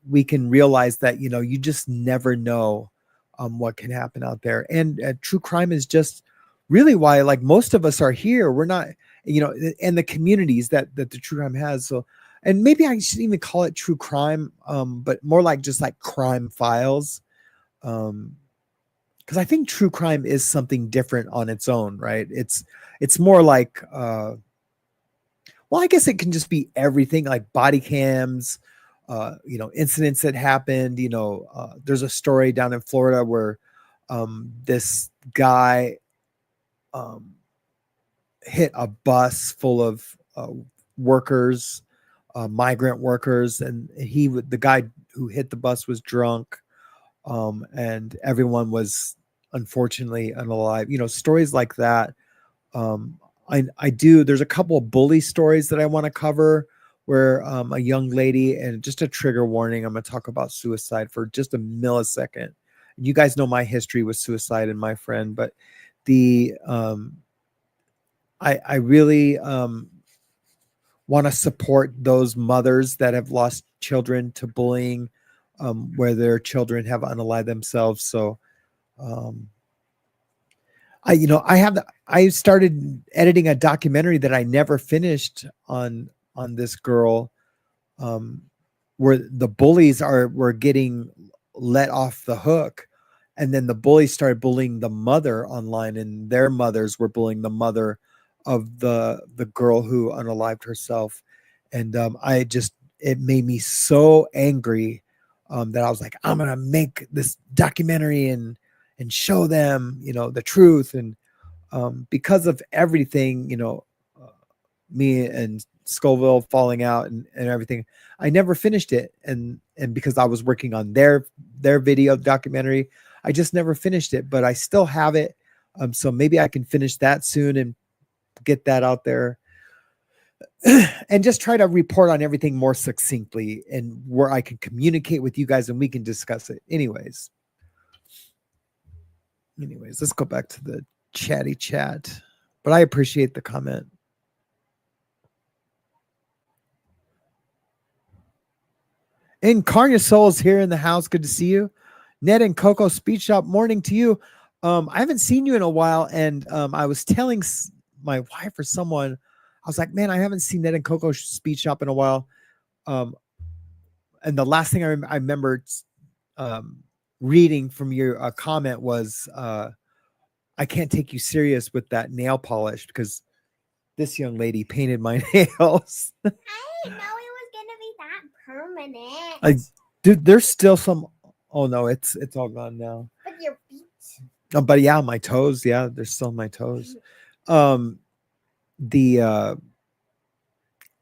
we can realize that you just never know what can happen out there. And true crime is just really why like most of us are here. We're not, and the communities that the true crime has. So, and maybe I shouldn't even call it true crime, but more like just like crime files. Because I think true crime is something different on its own, right? It's more like, well, I guess it can just be everything, like body cams, incidents that happened. There's a story down in Florida where this guy hit a bus full of workers migrant workers, and the guy who hit the bus was drunk, and everyone was unfortunately unalive. Stories like that. I do. There's a couple of bully stories that I want to cover where a young lady, and just a trigger warning, I'm going to talk about suicide for just a millisecond. You guys know my history with suicide and my friend, but I really want to support those mothers that have lost children to bullying, where their children have unalived themselves. So, I started editing a documentary that I never finished on this girl, where the bullies were getting let off the hook, and then the bullies started bullying the mother online, and their mothers were bullying the mother of the girl who unalived herself. And it made me so angry, that I was like, I'm gonna make this documentary and show them the truth. And because of everything, me and Scoville falling out and everything, I never finished it. And because I was working on their video documentary, I just never finished it, but I still have it. So maybe I can finish that soon and get that out there, and just try to report on everything more succinctly, and where I can communicate with you guys and we can discuss it. Anyways, let's go back to the chatty chat, but I appreciate the comment. Incarnate Souls here in the house. Good to see you. Ned and Coco Speech Shop, morning to you. I haven't seen you in a while, and I was telling my wife or someone, I was like, man, I haven't seen Ned and Coco Speech Shop in a while. And the last thing I remember reading from your comment was, I can't take you serious with that nail polish, because this young lady painted my nails. I didn't know it was gonna be that permanent. Dude, there's still some. Oh no, it's all gone now. But your feet. But yeah, my toes. Yeah, they're still my toes. And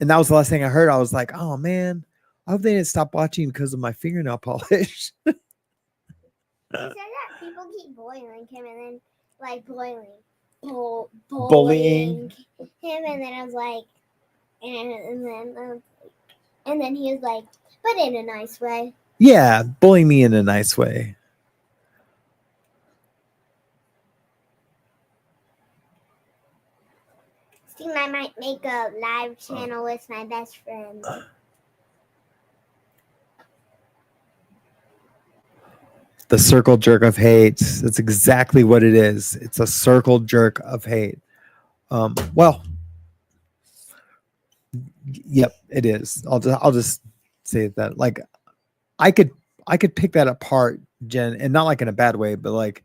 that was the last thing I heard. I was like, oh man, I hope they didn't stop watching because of my fingernail polish. He said that people keep boiling him, and then bullying him, and then I was like, and then he was like, but in a nice way. Yeah, bullying me in a nice way. Soon I might make a live channel with my best friend. The circle jerk of hate. That's exactly what it is. It's a circle jerk of hate. Well, yep, it is. I'll just say that. Like, I could pick that apart, Jen, and not like in a bad way, but like,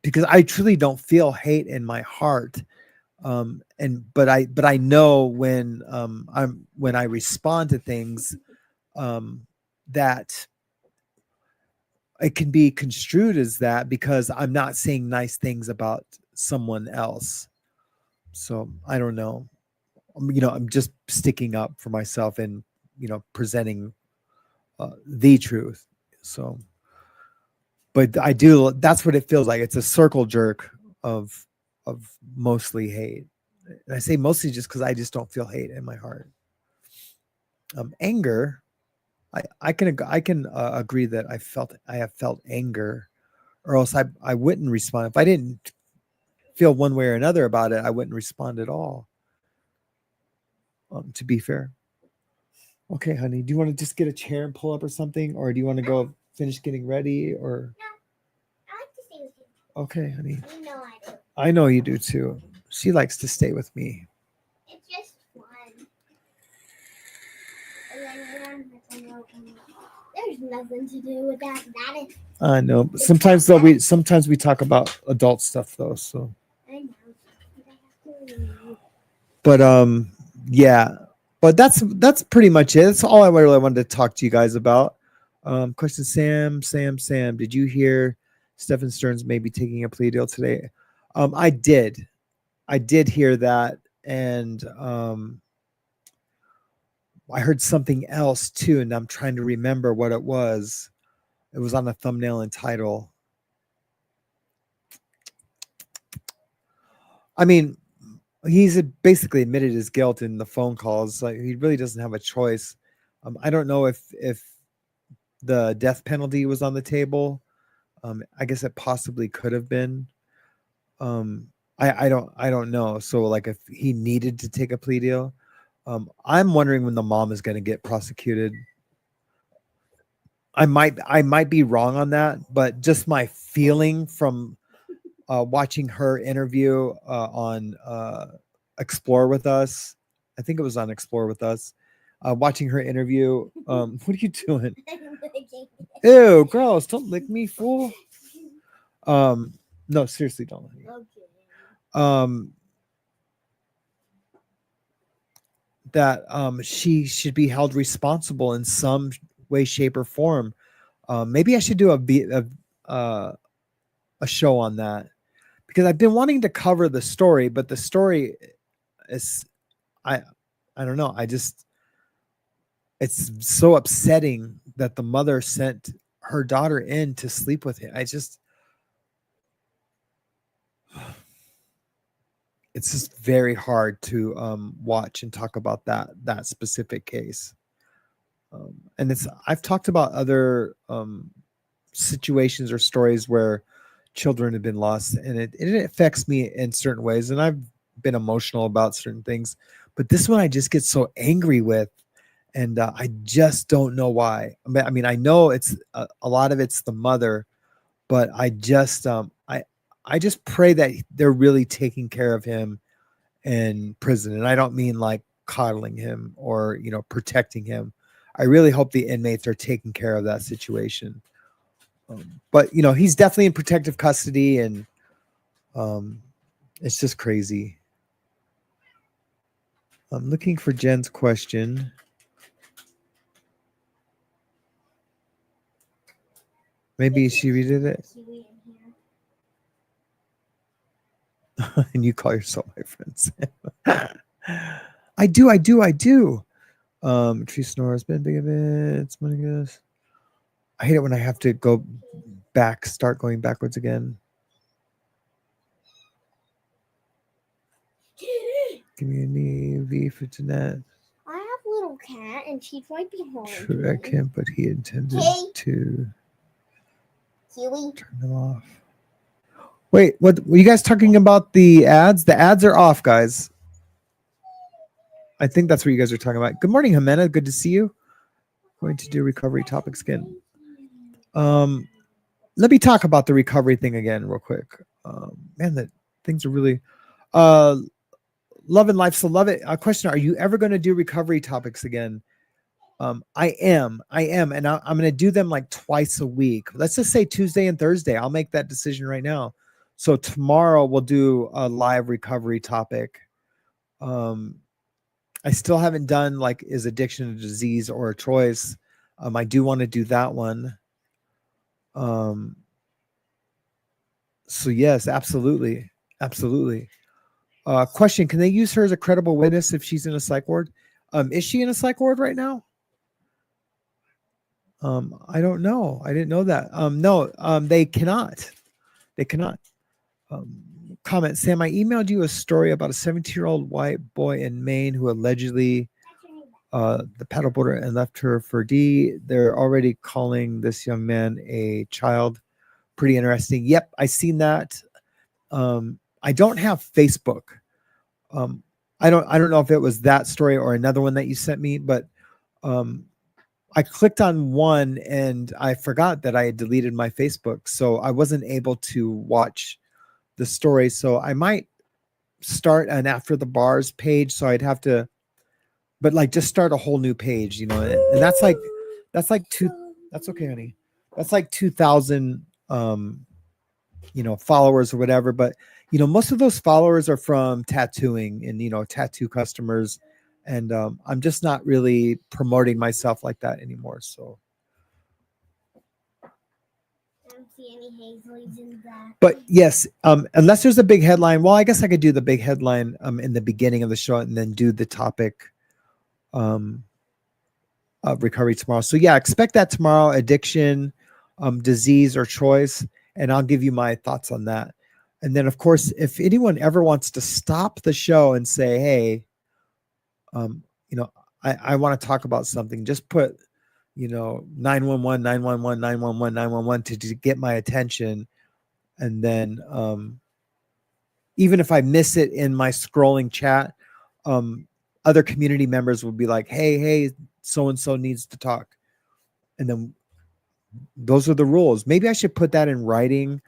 because I truly don't feel hate in my heart. But I know when I respond to things, that it can be construed as that, because I'm not saying nice things about someone else. So I don't know. I'm just sticking up for myself and, presenting the truth. So, but that's what it feels like. It's a circle jerk of mostly hate. And I say mostly just because I just don't feel hate in my heart. Anger, I can agree that I have felt anger, or else I wouldn't respond. If I didn't feel one way or another about it, I wouldn't respond at all. To be fair. Okay, honey, do you want to just get a chair and pull up or something, or do you want to go finish getting ready? Or No, I like to stay with you. Okay, honey. You know I do. I know you do too. She likes to stay with me. It's just fun. And then there's nothing to do with that. That is. I know. Sometimes we talk about adult stuff though. So. I know. But yeah. But that's pretty much it. That's all I really wanted to talk to you guys about. Question, Sam. Did you hear Stephen Stearns may be taking a plea deal today? I did hear that, and I heard something else too, and I'm trying to remember what it was. It was on the thumbnail and title. I mean, he's basically admitted his guilt in the phone calls. Like, he really doesn't have a choice. I don't know if the death penalty was on the table. I guess it possibly could have been. I don't know. So like, if he needed to take a plea deal, I'm wondering when the mom is going to get prosecuted. I might be wrong on that, but just my feeling from watching her interview on Explore with Us. I think it was on Explore with Us. Watching her interview. What are you doing? Ew, gross! Don't lick me, fool. No, seriously, don't lick me. That she should be held responsible in some way, shape, or form. Maybe I should do a show on that, because I've been wanting to cover the story, but the story is, I don't know. It's so upsetting that the mother sent her daughter in to sleep with him. It's just very hard to watch and talk about that specific case. And I've talked about other situations or stories where children have been lost, and it affects me in certain ways, and I've been emotional about certain things, but this one I just get so angry with, and I just don't know why. I mean, I know it's a lot of it's the mother, but I just pray that they're really taking care of him in prison, and I don't mean like coddling him or protecting him. I really hope the inmates are taking care of that situation. But he's definitely in protective custody, and it's just crazy. I'm looking for Jen's question. Maybe she redid it. And you call yourself my friend. I do. Tree snores, been big events, money goes. I hate it when I have to start going backwards again. Give me a knee, V for Jeanette. I have a little cat, and she's right behind True, I can't, but he intended to turn them off. Wait, what were you guys talking about? The ads? The ads are off, guys. I think that's what you guys are talking about. Good morning, Jimena. Good to see you. Going to do recovery topics again. Let me talk about the recovery thing again real quick. Man, that things are really love and life. So love it. A question: are you ever going to do recovery topics again? I am, and I'm going to do them like twice a week. Let's just say Tuesday and Thursday. I'll make that decision right now. So tomorrow we'll do a live recovery topic. I still haven't done like, is addiction a disease or a choice? I do want to do that one. So yes, absolutely. Question: can they use her as a credible witness if she's in a psych ward? Is she in a psych ward right now? I don't know. I didn't know that. No, they cannot. Comment: Sam, I emailed you a story about a 17-year-old white boy in Maine who allegedly the paddleboarder and left her for D. They're already calling this young man a child. Pretty interesting. Yep, I seen that. I don't have Facebook. I don't know if it was that story or another one that you sent me, but I clicked on one and I forgot that I had deleted my Facebook, so I wasn't able to watch the story. So I might start an After the Bars page. So I'd have to, but like just start a whole new page, and that's like that's okay, honey. That's like 2,000 followers or whatever. But most of those followers are from tattooing and tattoo customers. And I'm just not really promoting myself like that anymore. So see any hazelies in the back. But yes, unless there's a big headline. Well, I guess I could do the big headline in the beginning of the show and then do the topic of recovery tomorrow. So yeah, expect that tomorrow. Addiction, disease, or choice, and I'll give you my thoughts on that. And then, of course, if anyone ever wants to stop the show and say, "Hey, I want to talk about something," just put 911, 911, 911, 911 to get my attention. And then even if I miss it in my scrolling chat, other community members will be like, hey, so-and-so needs to talk. And then those are the rules. Maybe I should put that in writing.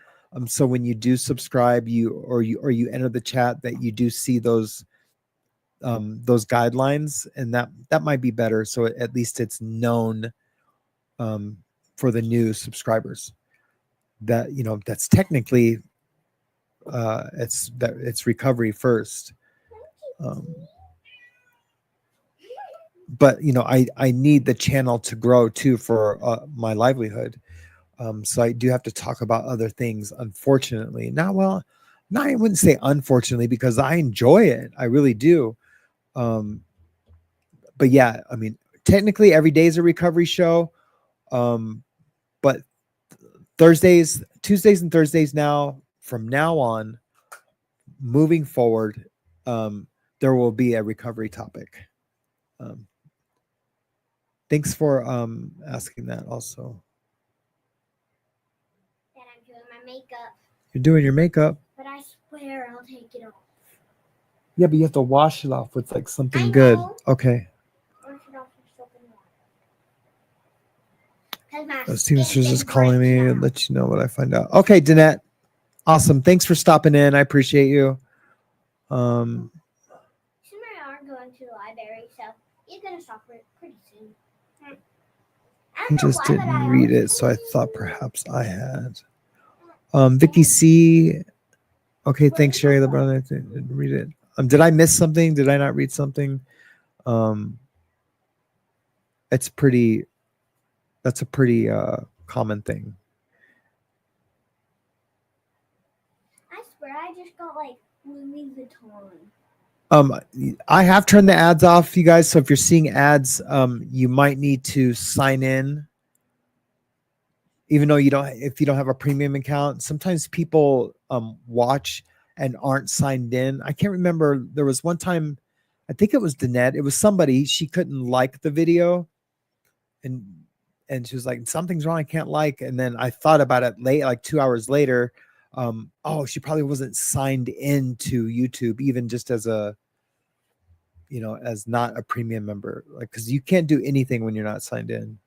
So when you do subscribe, you enter the chat, that you do see those guidelines, and that might be better. So at least it's known for the new subscribers that that's technically it's recovery first. But I need the channel to grow too for my livelihood. So I do have to talk about other things, unfortunately. No, I wouldn't say unfortunately, because I enjoy it. I really do. But yeah, I mean, technically every day is a recovery show. But Tuesdays and Thursdays now, from now on, moving forward, there will be a recovery topic. Thanks for asking that also. And I'm doing my makeup. You're doing your makeup. But I swear I'll take it off. Yeah, but you have to wash it off with like I something know. good. Okay. Wash it off with soap and water. 'Cause my Steven's skin just can calling break me out. and let you know what I find out. Okay, Danette. Awesome. Thanks for stopping in. I appreciate you. Soon I are going to the library, so you're gonna stop it pretty soon. I I don't know just why, but didn't I read always it, so I come thought in. perhaps I had. Vicky C. Okay, thanks, Sherry LeBron. I didn't read it. Did I miss something? Did I not read something? That's a pretty common thing. I swear I just got like Louis Vuitton. I have turned the ads off, you guys. So if you're seeing ads, you might need to sign in, even though if you don't have a premium account. Sometimes people watch and aren't signed in. I can't remember. There was one time, I think it was Danette. It was somebody. She couldn't like the video, and she was like, "Something's wrong. I can't like." And then I thought about it late, like 2 hours later. She probably wasn't signed in to YouTube, even just as a, as not a premium member, like, because you can't do anything when you're not signed in.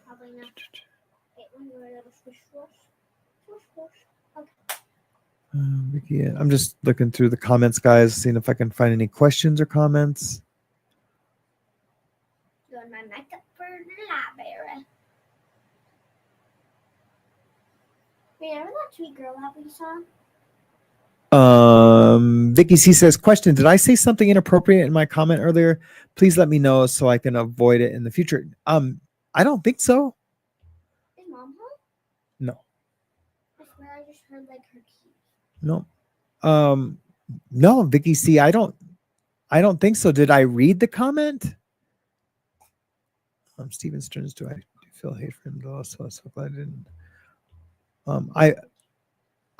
Probably not. Wait, let me wear a swish wash. Swish wash. Okay. Vicky, I'm just looking through the comments, guys, seeing if I can find any questions or comments. Doing my makeup for the library. Remember that sweet girl that we saw? Vicky C says, question, did I say something inappropriate in my comment earlier? Please let me know so I can avoid it in the future. I don't think so. Is Mom home? No. I swear I just heard like her keys. No. No, Vicky C, I don't think so. Did I read the comment? Steven Stearns, do I feel hate for him though? So glad I didn't.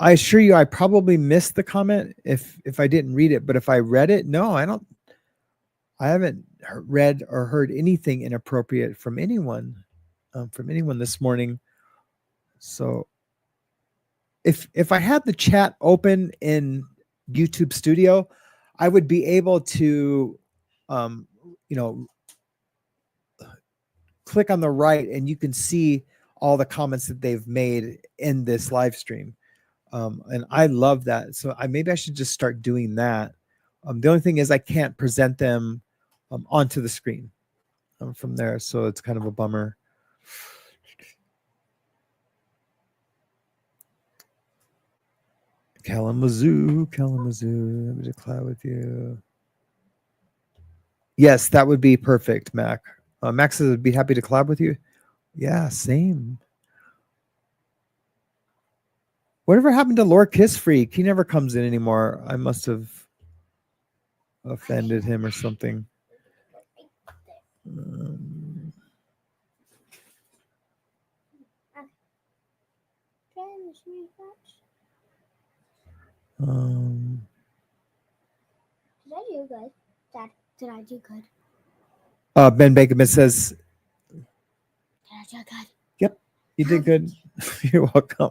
I assure you, I probably missed the comment if I didn't read it, but if I read it, no, I haven't read or heard anything inappropriate from anyone this morning. So if I had the chat open in YouTube Studio, I would be able to, click on the right and you can see all the comments that they've made in this live stream. And I love that. So maybe I should just start doing that. The only thing is I can't present them onto the screen from there. So it's kind of a bummer. Kalamazoo, let me declare with you. Yes, that would be perfect, Mac. Max says, I'd be happy to collab with you. Yeah, same. Whatever happened to Lord Kiss Freak? He never comes in anymore. I must have offended him or something. Did I do good? Dad, did I do good? Ben Bakerman says, Did I do good? yep, you did good. You're welcome.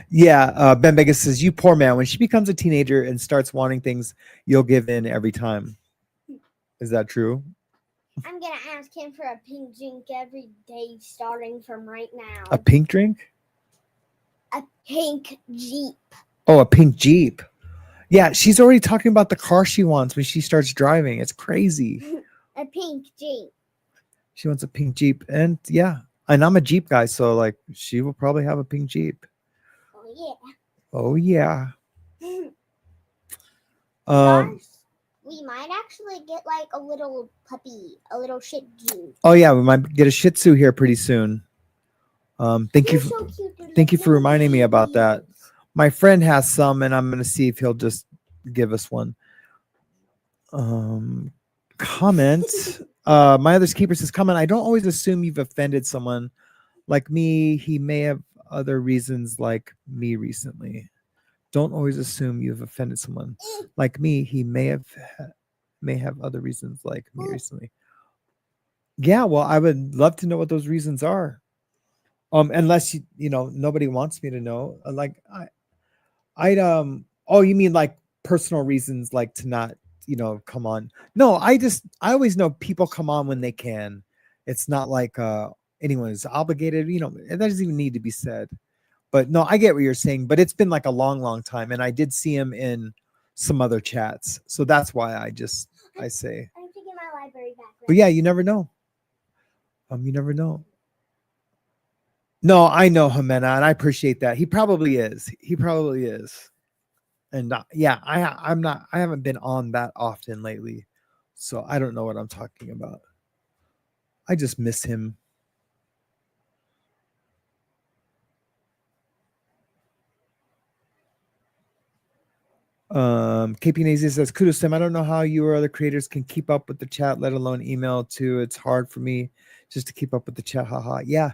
Yeah, Ben Vegas says, you poor man. When she becomes a teenager and starts wanting things, you'll give in every time. Is that true? I'm gonna ask him for a pink drink every day starting from right now. A pink drink? A pink Jeep. Oh, a pink Jeep. Yeah, she's already talking about the car she wants when she starts driving. It's crazy. A pink Jeep. She wants a pink Jeep. And yeah, and I'm a Jeep guy, so like she will probably have a pink Jeep. Oh yeah. Oh yeah. Gosh, we might actually get like a little puppy, a little Shih Tzu. Oh yeah, we might get a Shih Tzu here pretty soon. Thank you. So cute, Thank you for little reminding me about that. babies. My friend has some, and I'm going to see if he'll just give us one. Comment. My other keeper says, comment. I don't always assume you've offended someone. Like me, he may have other reasons like me recently. Don't always assume you've offended someone. Like me, he may have other reasons like me recently. Yeah, well, I would love to know what those reasons are. Unless you know, nobody wants me to know. Like I'd oh, you mean like personal reasons, like to not, come on. No, I always know people come on when they can. It's not like anyone is obligated, it doesn't even need to be said. But no, I get what you're saying, but it's been like a long time, and I did see him in some other chats. So that's why I say. I'm taking my library back. But yeah, you never know. You never know. No, I know Jimena, and I appreciate that. He probably is. And yeah, I haven't been on that often lately, so I don't know what I'm talking about. I just miss him. KP Nazy says, kudos Tim. I don't know how you or other creators can keep up with the chat, let alone email too. It's hard for me just to keep up with the chat. Haha. Yeah.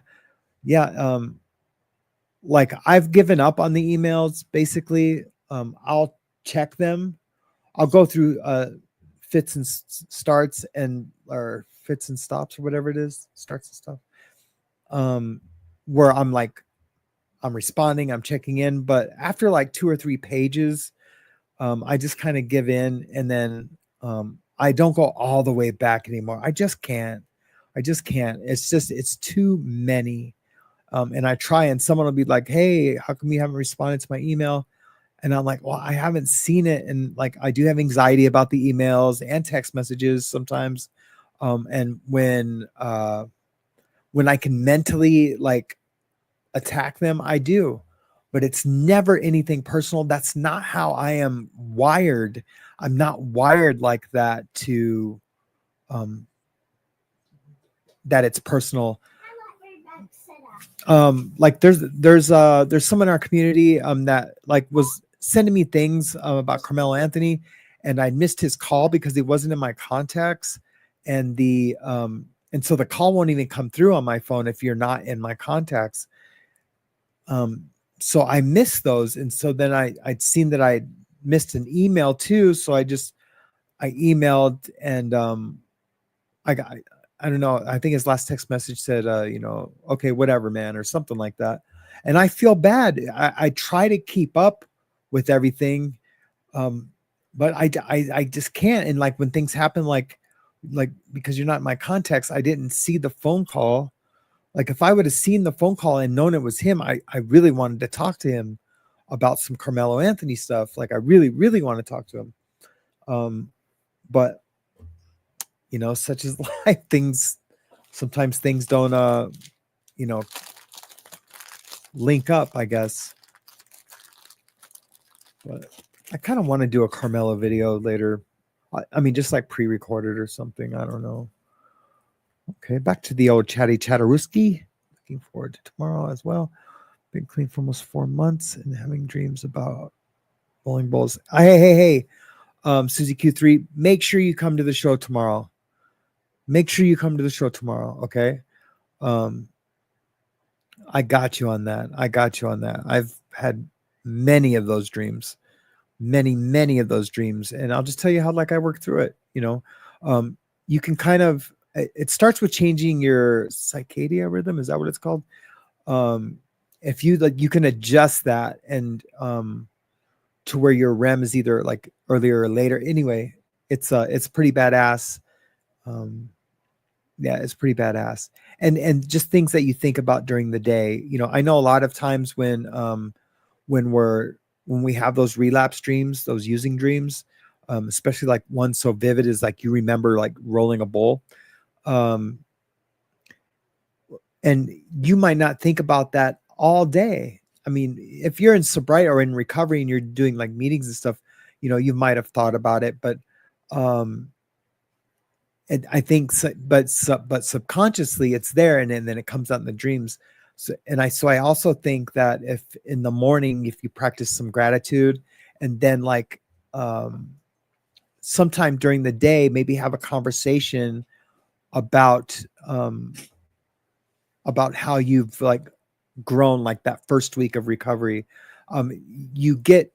Like I've given up on the emails basically. I'll check them. I'll go through fits and starts or fits and stops or whatever it is, starts and stuff. Where I'm responding, I'm checking in, but after like 2 or 3 pages, I just kind of give in, and then I don't go all the way back anymore. I just can't. It's too many. And I try, and someone will be like, hey, how come you haven't responded to my email? And I'm like, well, I haven't seen it. And like, I do have anxiety about the emails and text messages sometimes. And when I can mentally like attack them, I do, but it's never anything personal. That's not how I am wired. I'm not wired like that to, that it's personal. Like there's someone in our community that like was sending me things about Carmelo Anthony, and I missed his call because he wasn't in my contacts, and so the call won't even come through on my phone if you're not in my contacts. So I missed those, and so then I'd seen that I missed an email too, so I emailed, and I don't know. I think his last text message said, okay, whatever, man, or something like that. And I feel bad. I try to keep up with everything, but I just can't. And like when things happen, like because you're not in my contacts, I didn't see the phone call. Like if I would have seen the phone call and known it was him, I really wanted to talk to him about some Carmelo Anthony stuff. Like I really, really want to talk to him. But such as life, sometimes things don't, link up, I guess. But I kind of want to do a Carmelo video later. I mean, just like pre-recorded or something. I don't know. Okay, back to the old chatty chatterooski. Looking forward to tomorrow as well. Been clean for almost 4 months and having dreams about bowling balls. Hey. Susie Q3, make sure you come to the show tomorrow. Make sure you come to the show tomorrow, okay? I got you on that. I've had many of those dreams. Many of those dreams. And I'll just tell you how I work through it, you can kind of, it starts with changing your circadian rhythm. Is that what it's called? If you you can adjust that and to where your REM is either earlier or later. Anyway, it's pretty badass. Yeah, it's pretty badass. And just things that you think about during the day. I know a lot of times when we have those relapse dreams, those using dreams, especially one so vivid is you remember rolling a bowl. And you might not think about that all day. I mean, if you're in sobriety or in recovery and you're doing meetings and stuff, you might have thought about it, but and I think, but subconsciously it's there, and then it comes out in the dreams. So I also think that if in the morning, if you practice some gratitude, and then sometime during the day, maybe have a conversation about how you've grown that first week of recovery, you get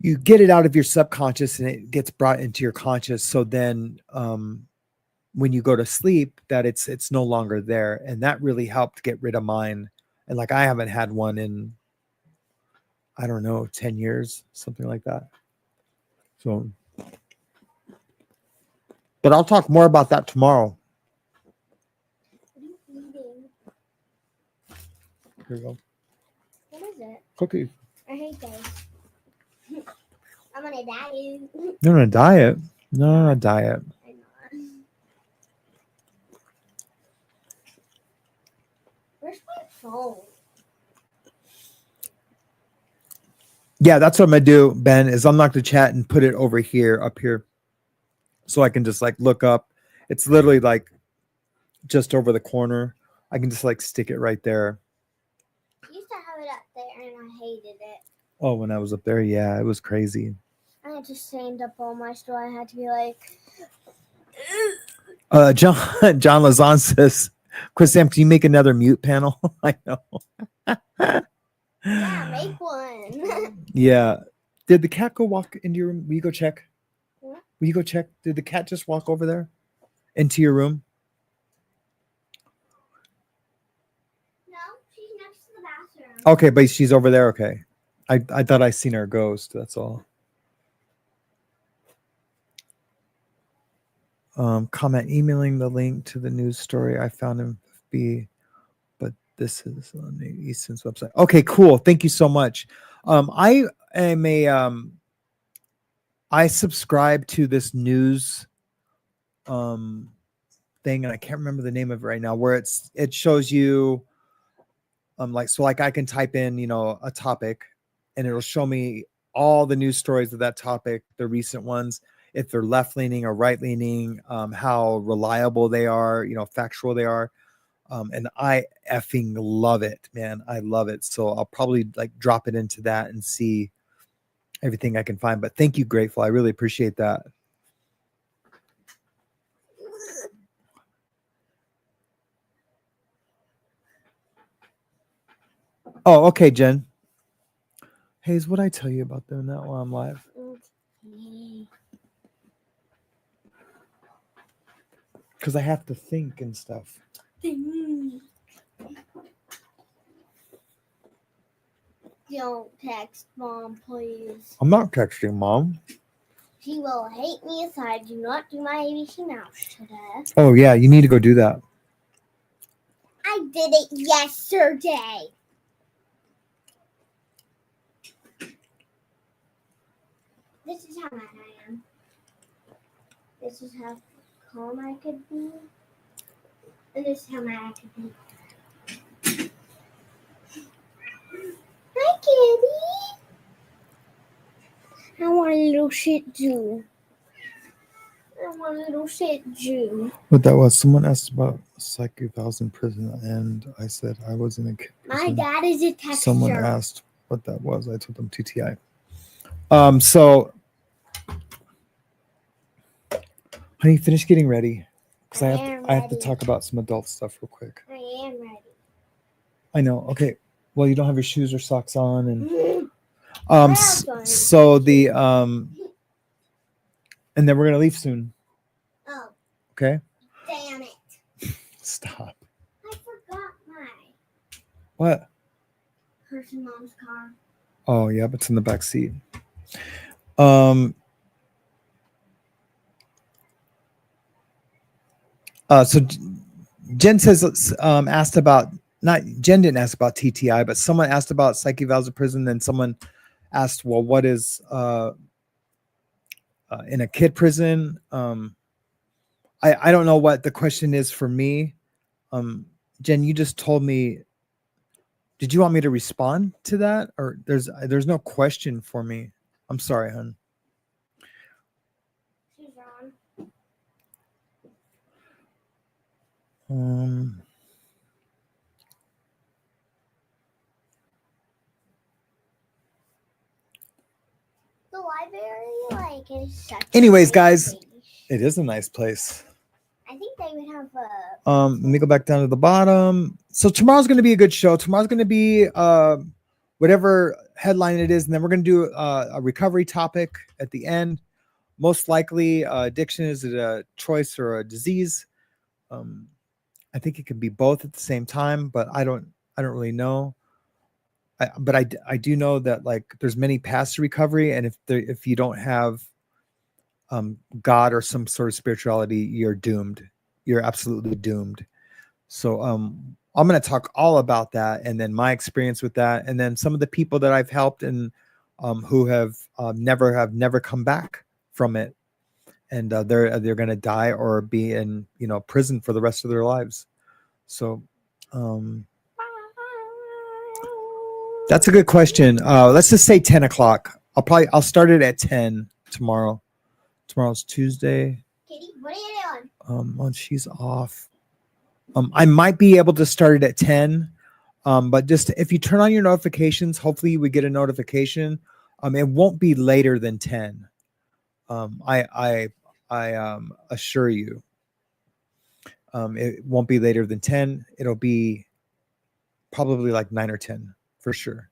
it out of your subconscious and it gets brought into your conscious. So then when you go to sleep, that it's no longer there. And that really helped get rid of mine. And I haven't had one in, I don't know, 10 years, something like that. So, but I'll talk more about that tomorrow. What are you eating? Here we go. What is it? Cookies. I hate those. I'm on a diet. You're on a diet? No, I'm on a diet. I'm not. Where's my phone? Yeah, that's what I'm going to do, Ben, is unlock the chat and put it over here, up here. So I can just look up. It's literally just over the corner. I can just stick it right there. I used to have it up there and I hated it. Oh, when I was up there, yeah, it was crazy. I had to stand up all my store. I had to be John Lazan says, Chris Sam, can you make another mute panel? I know. yeah, make one. Yeah. Did the cat go walk into your room? Will you go check? What? Will you go check? Did the cat just walk over there into your room? No, she's next to the bathroom. Okay, but she's over there. Okay. I thought I seen her ghost. That's all. Comment emailing the link to the news story. I found him be, but this is on the Easton's website. Okay, cool. Thank you so much. I am I subscribe to this news thing, and I can't remember the name of it right now, where it shows you I can type in, a topic, and it'll show me all the news stories of that topic, the recent ones, if they're left leaning or right leaning, how reliable they are, factual they are. And I effing love it, man. I love it. So I'll probably drop it into that and see everything I can find. But thank you, Grateful. I really appreciate that. Oh, okay, Jen. Hayes, what'd I tell you about doing that while I'm live? Because I have to think and stuff. Don't text Mom, please. I'm not texting Mom. She will hate me if I do not do my ABC Mouse today. Oh, yeah, you need to go do that. I did it yesterday. This is how mad I am. This is how calm I could be. And this is how mad I could be. Hi, kitty. I want a little shih tzu. I one little shit Jew. But that was someone asked about psych evals in prison, and I said I was in a kid My prison. dad is a texture. Someone asked what that was. I told them TTI. So, honey, finish getting ready because I have to talk about some adult stuff real quick. I am ready. I know. Okay. Well, you don't have your shoes or socks on, and So the and then we're gonna leave soon. Oh, Okay. damn it! Stop. I forgot my What? purse in Mom's car. Oh yeah, but it's in the back seat. So Jen says asked about, not Jen didn't ask about TTI, but someone asked about psych evals of prison. Then someone asked, well, what is in a kid prison? I don't know what the question is for me. Jen, you just told me. Did you want me to respond to that, or there's no question for me? I'm sorry, hon. She's on. The library, is such. Anyways, a nice guys, place. it is a nice place. I think they would have a. Let me go back down to the bottom. So tomorrow's going to be a good show. Tomorrow's going to be whatever headline it is, and then we're going to do a recovery topic at the end. Most likely, addiction, is it a choice or a disease? I think it could be both at the same time, but I don't really know. But I do know that there's many paths to recovery, and if you don't have God or some sort of spirituality, you're doomed. You're absolutely doomed. So I'm going to talk all about that, and then my experience with that, and then some of the people that I've helped and who have never come back from it, and they're going to die or be in prison for the rest of their lives. So that's a good question. Let's just say 10 o'clock. I'll start it at 10 tomorrow. Tomorrow's Tuesday. Kitty, what are you doing? When she's off. I might be able to start it at 10. But just if you turn on your notifications, hopefully you would get a notification. It won't be later than 10. I assure you. It won't be later than 10. It'll be probably like 9 or 10 for sure.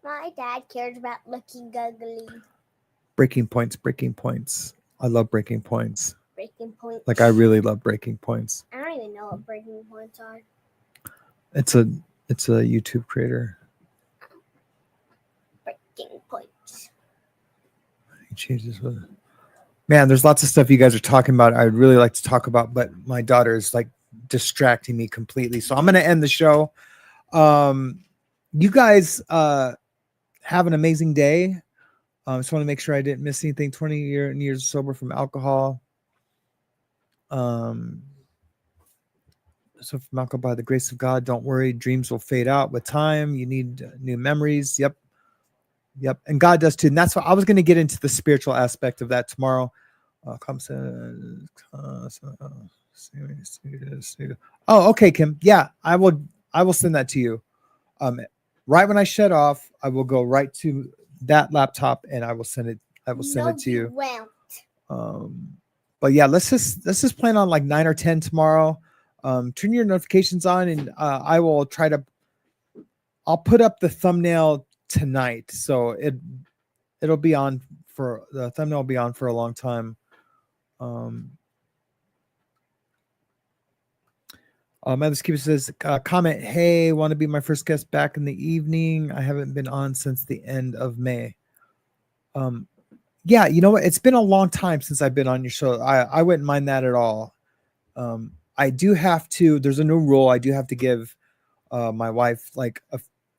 My dad cares about looking ugly. Breaking points. I love breaking points. Breaking points. I really love breaking points. I don't even know what breaking points are. It's a YouTube creator. Breaking points. He changes with it. Man, there's lots of stuff you guys are talking about. I'd really like to talk about, but my daughter is distracting me completely. So I'm going to end the show. You guys have an amazing day. I just want to make sure I didn't miss anything. 20 years sober from alcohol. So from alcohol, by the grace of God, don't worry. Dreams will fade out with time. You need new memories. Yep. And God does too. And that's what I was going to get into, the spiritual aspect of that tomorrow. Oh, okay, Kim. Yeah, I will send that to you. Right when I shut off, I will go right to that laptop and I will send it. It to you. But yeah, let's just plan on 9 or 10 tomorrow. Turn your notifications on, and I will try to. I'll put up the thumbnail tonight, so it'll be on for the thumbnail will be on for a long time. Mother's Keeper says, comment, hey, want to be my first guest back in the evening. I haven't been on since the end of May. Yeah, you know what? It's been a long time since I've been on your show. I wouldn't mind that at all. I do have to, there's a new rule. I do have to give my wife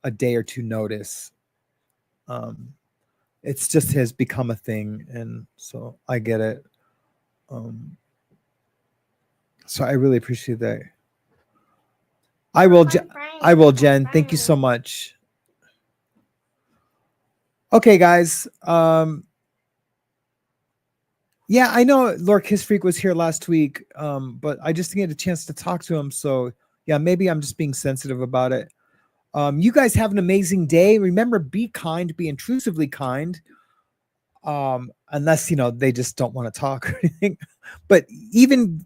a day or two notice. It's just has become a thing. And so I get it. So I really appreciate that. I will, Jen. Thank you so much. Okay, guys. Yeah, I know Lord Kiss Freak was here last week, but I just didn't get a chance to talk to him. So yeah, maybe I'm just being sensitive about it. You guys have an amazing day. Remember, be kind, be intrusively kind. Unless they just don't want to talk or anything. But even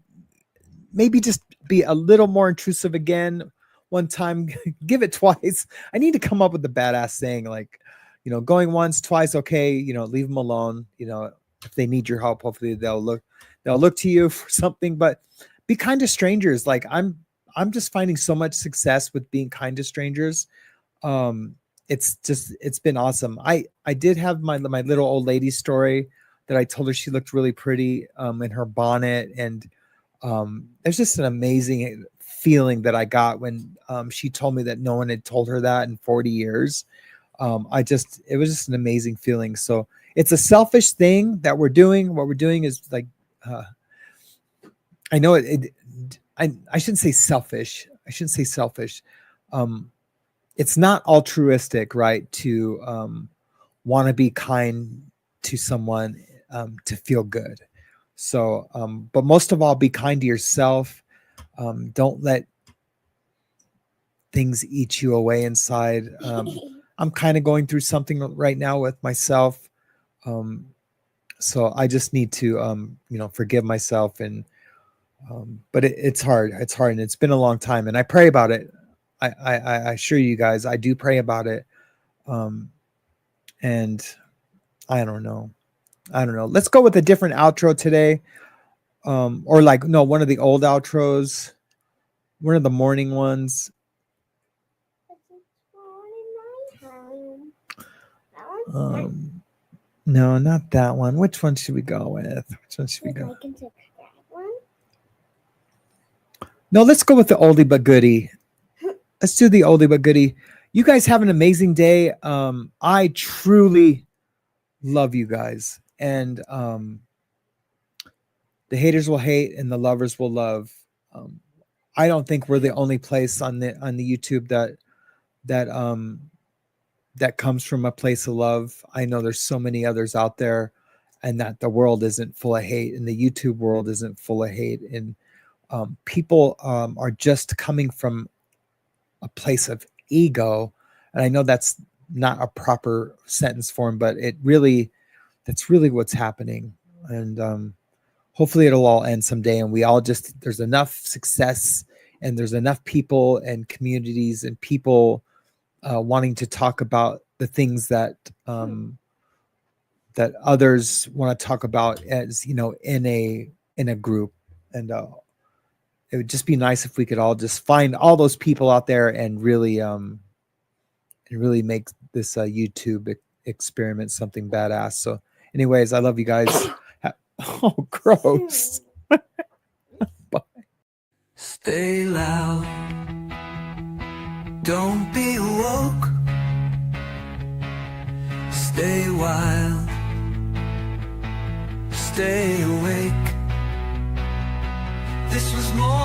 maybe just be a little more intrusive again one time. Give it twice. I need to come up with a badass saying, like, going once, twice, okay, leave them alone. If they need your help, hopefully they'll look to you for something. But be kind to strangers. Like I'm just finding so much success with being kind to strangers. It's been awesome. I did have my little old lady story that I told her. She looked really pretty in her bonnet, and there's just an amazing feeling that I got when she told me that no one had told her that in 40 years. It was just an amazing feeling. So it's a selfish thing that we're doing. What we're doing is like, I know I shouldn't say selfish. I shouldn't say selfish. It's not altruistic, right? To want to be kind to someone to feel good. So, but most of all, be kind to yourself. Don't let things eat you away inside. I'm kind of going through something right now with myself. So I just need to, forgive myself but it's hard. It's hard. And it's been a long time, and I pray about it. I assure you guys, I do pray about it. And I don't know. Let's go with a different outro today. Or one of the old outros, one of the morning ones. No, not that one. Which one should we go with? Which one should we go? No, let's go with the oldie but goodie. Let's do the oldie but goodie. You guys have an amazing day. I truly love you guys. And the haters will hate and the lovers will love. I don't think we're the only place on the YouTube that comes from a place of love. I know there's so many others out there, and that the world isn't full of hate, and the YouTube world isn't full of hate. And people are just coming from a place of ego. And I know that's not a proper sentence form, but that's really what's happening. And hopefully it'll all end someday. And there's enough success, and there's enough people and communities and people wanting to talk about the things that that others want to talk about, as in a group. And it would just be nice if we could all just find all those people out there and really make this YouTube experiment something badass. So anyways, I love you guys. Oh, gross. Bye. Stay loud. Don't be woke. Stay wild. Stay awake. This was more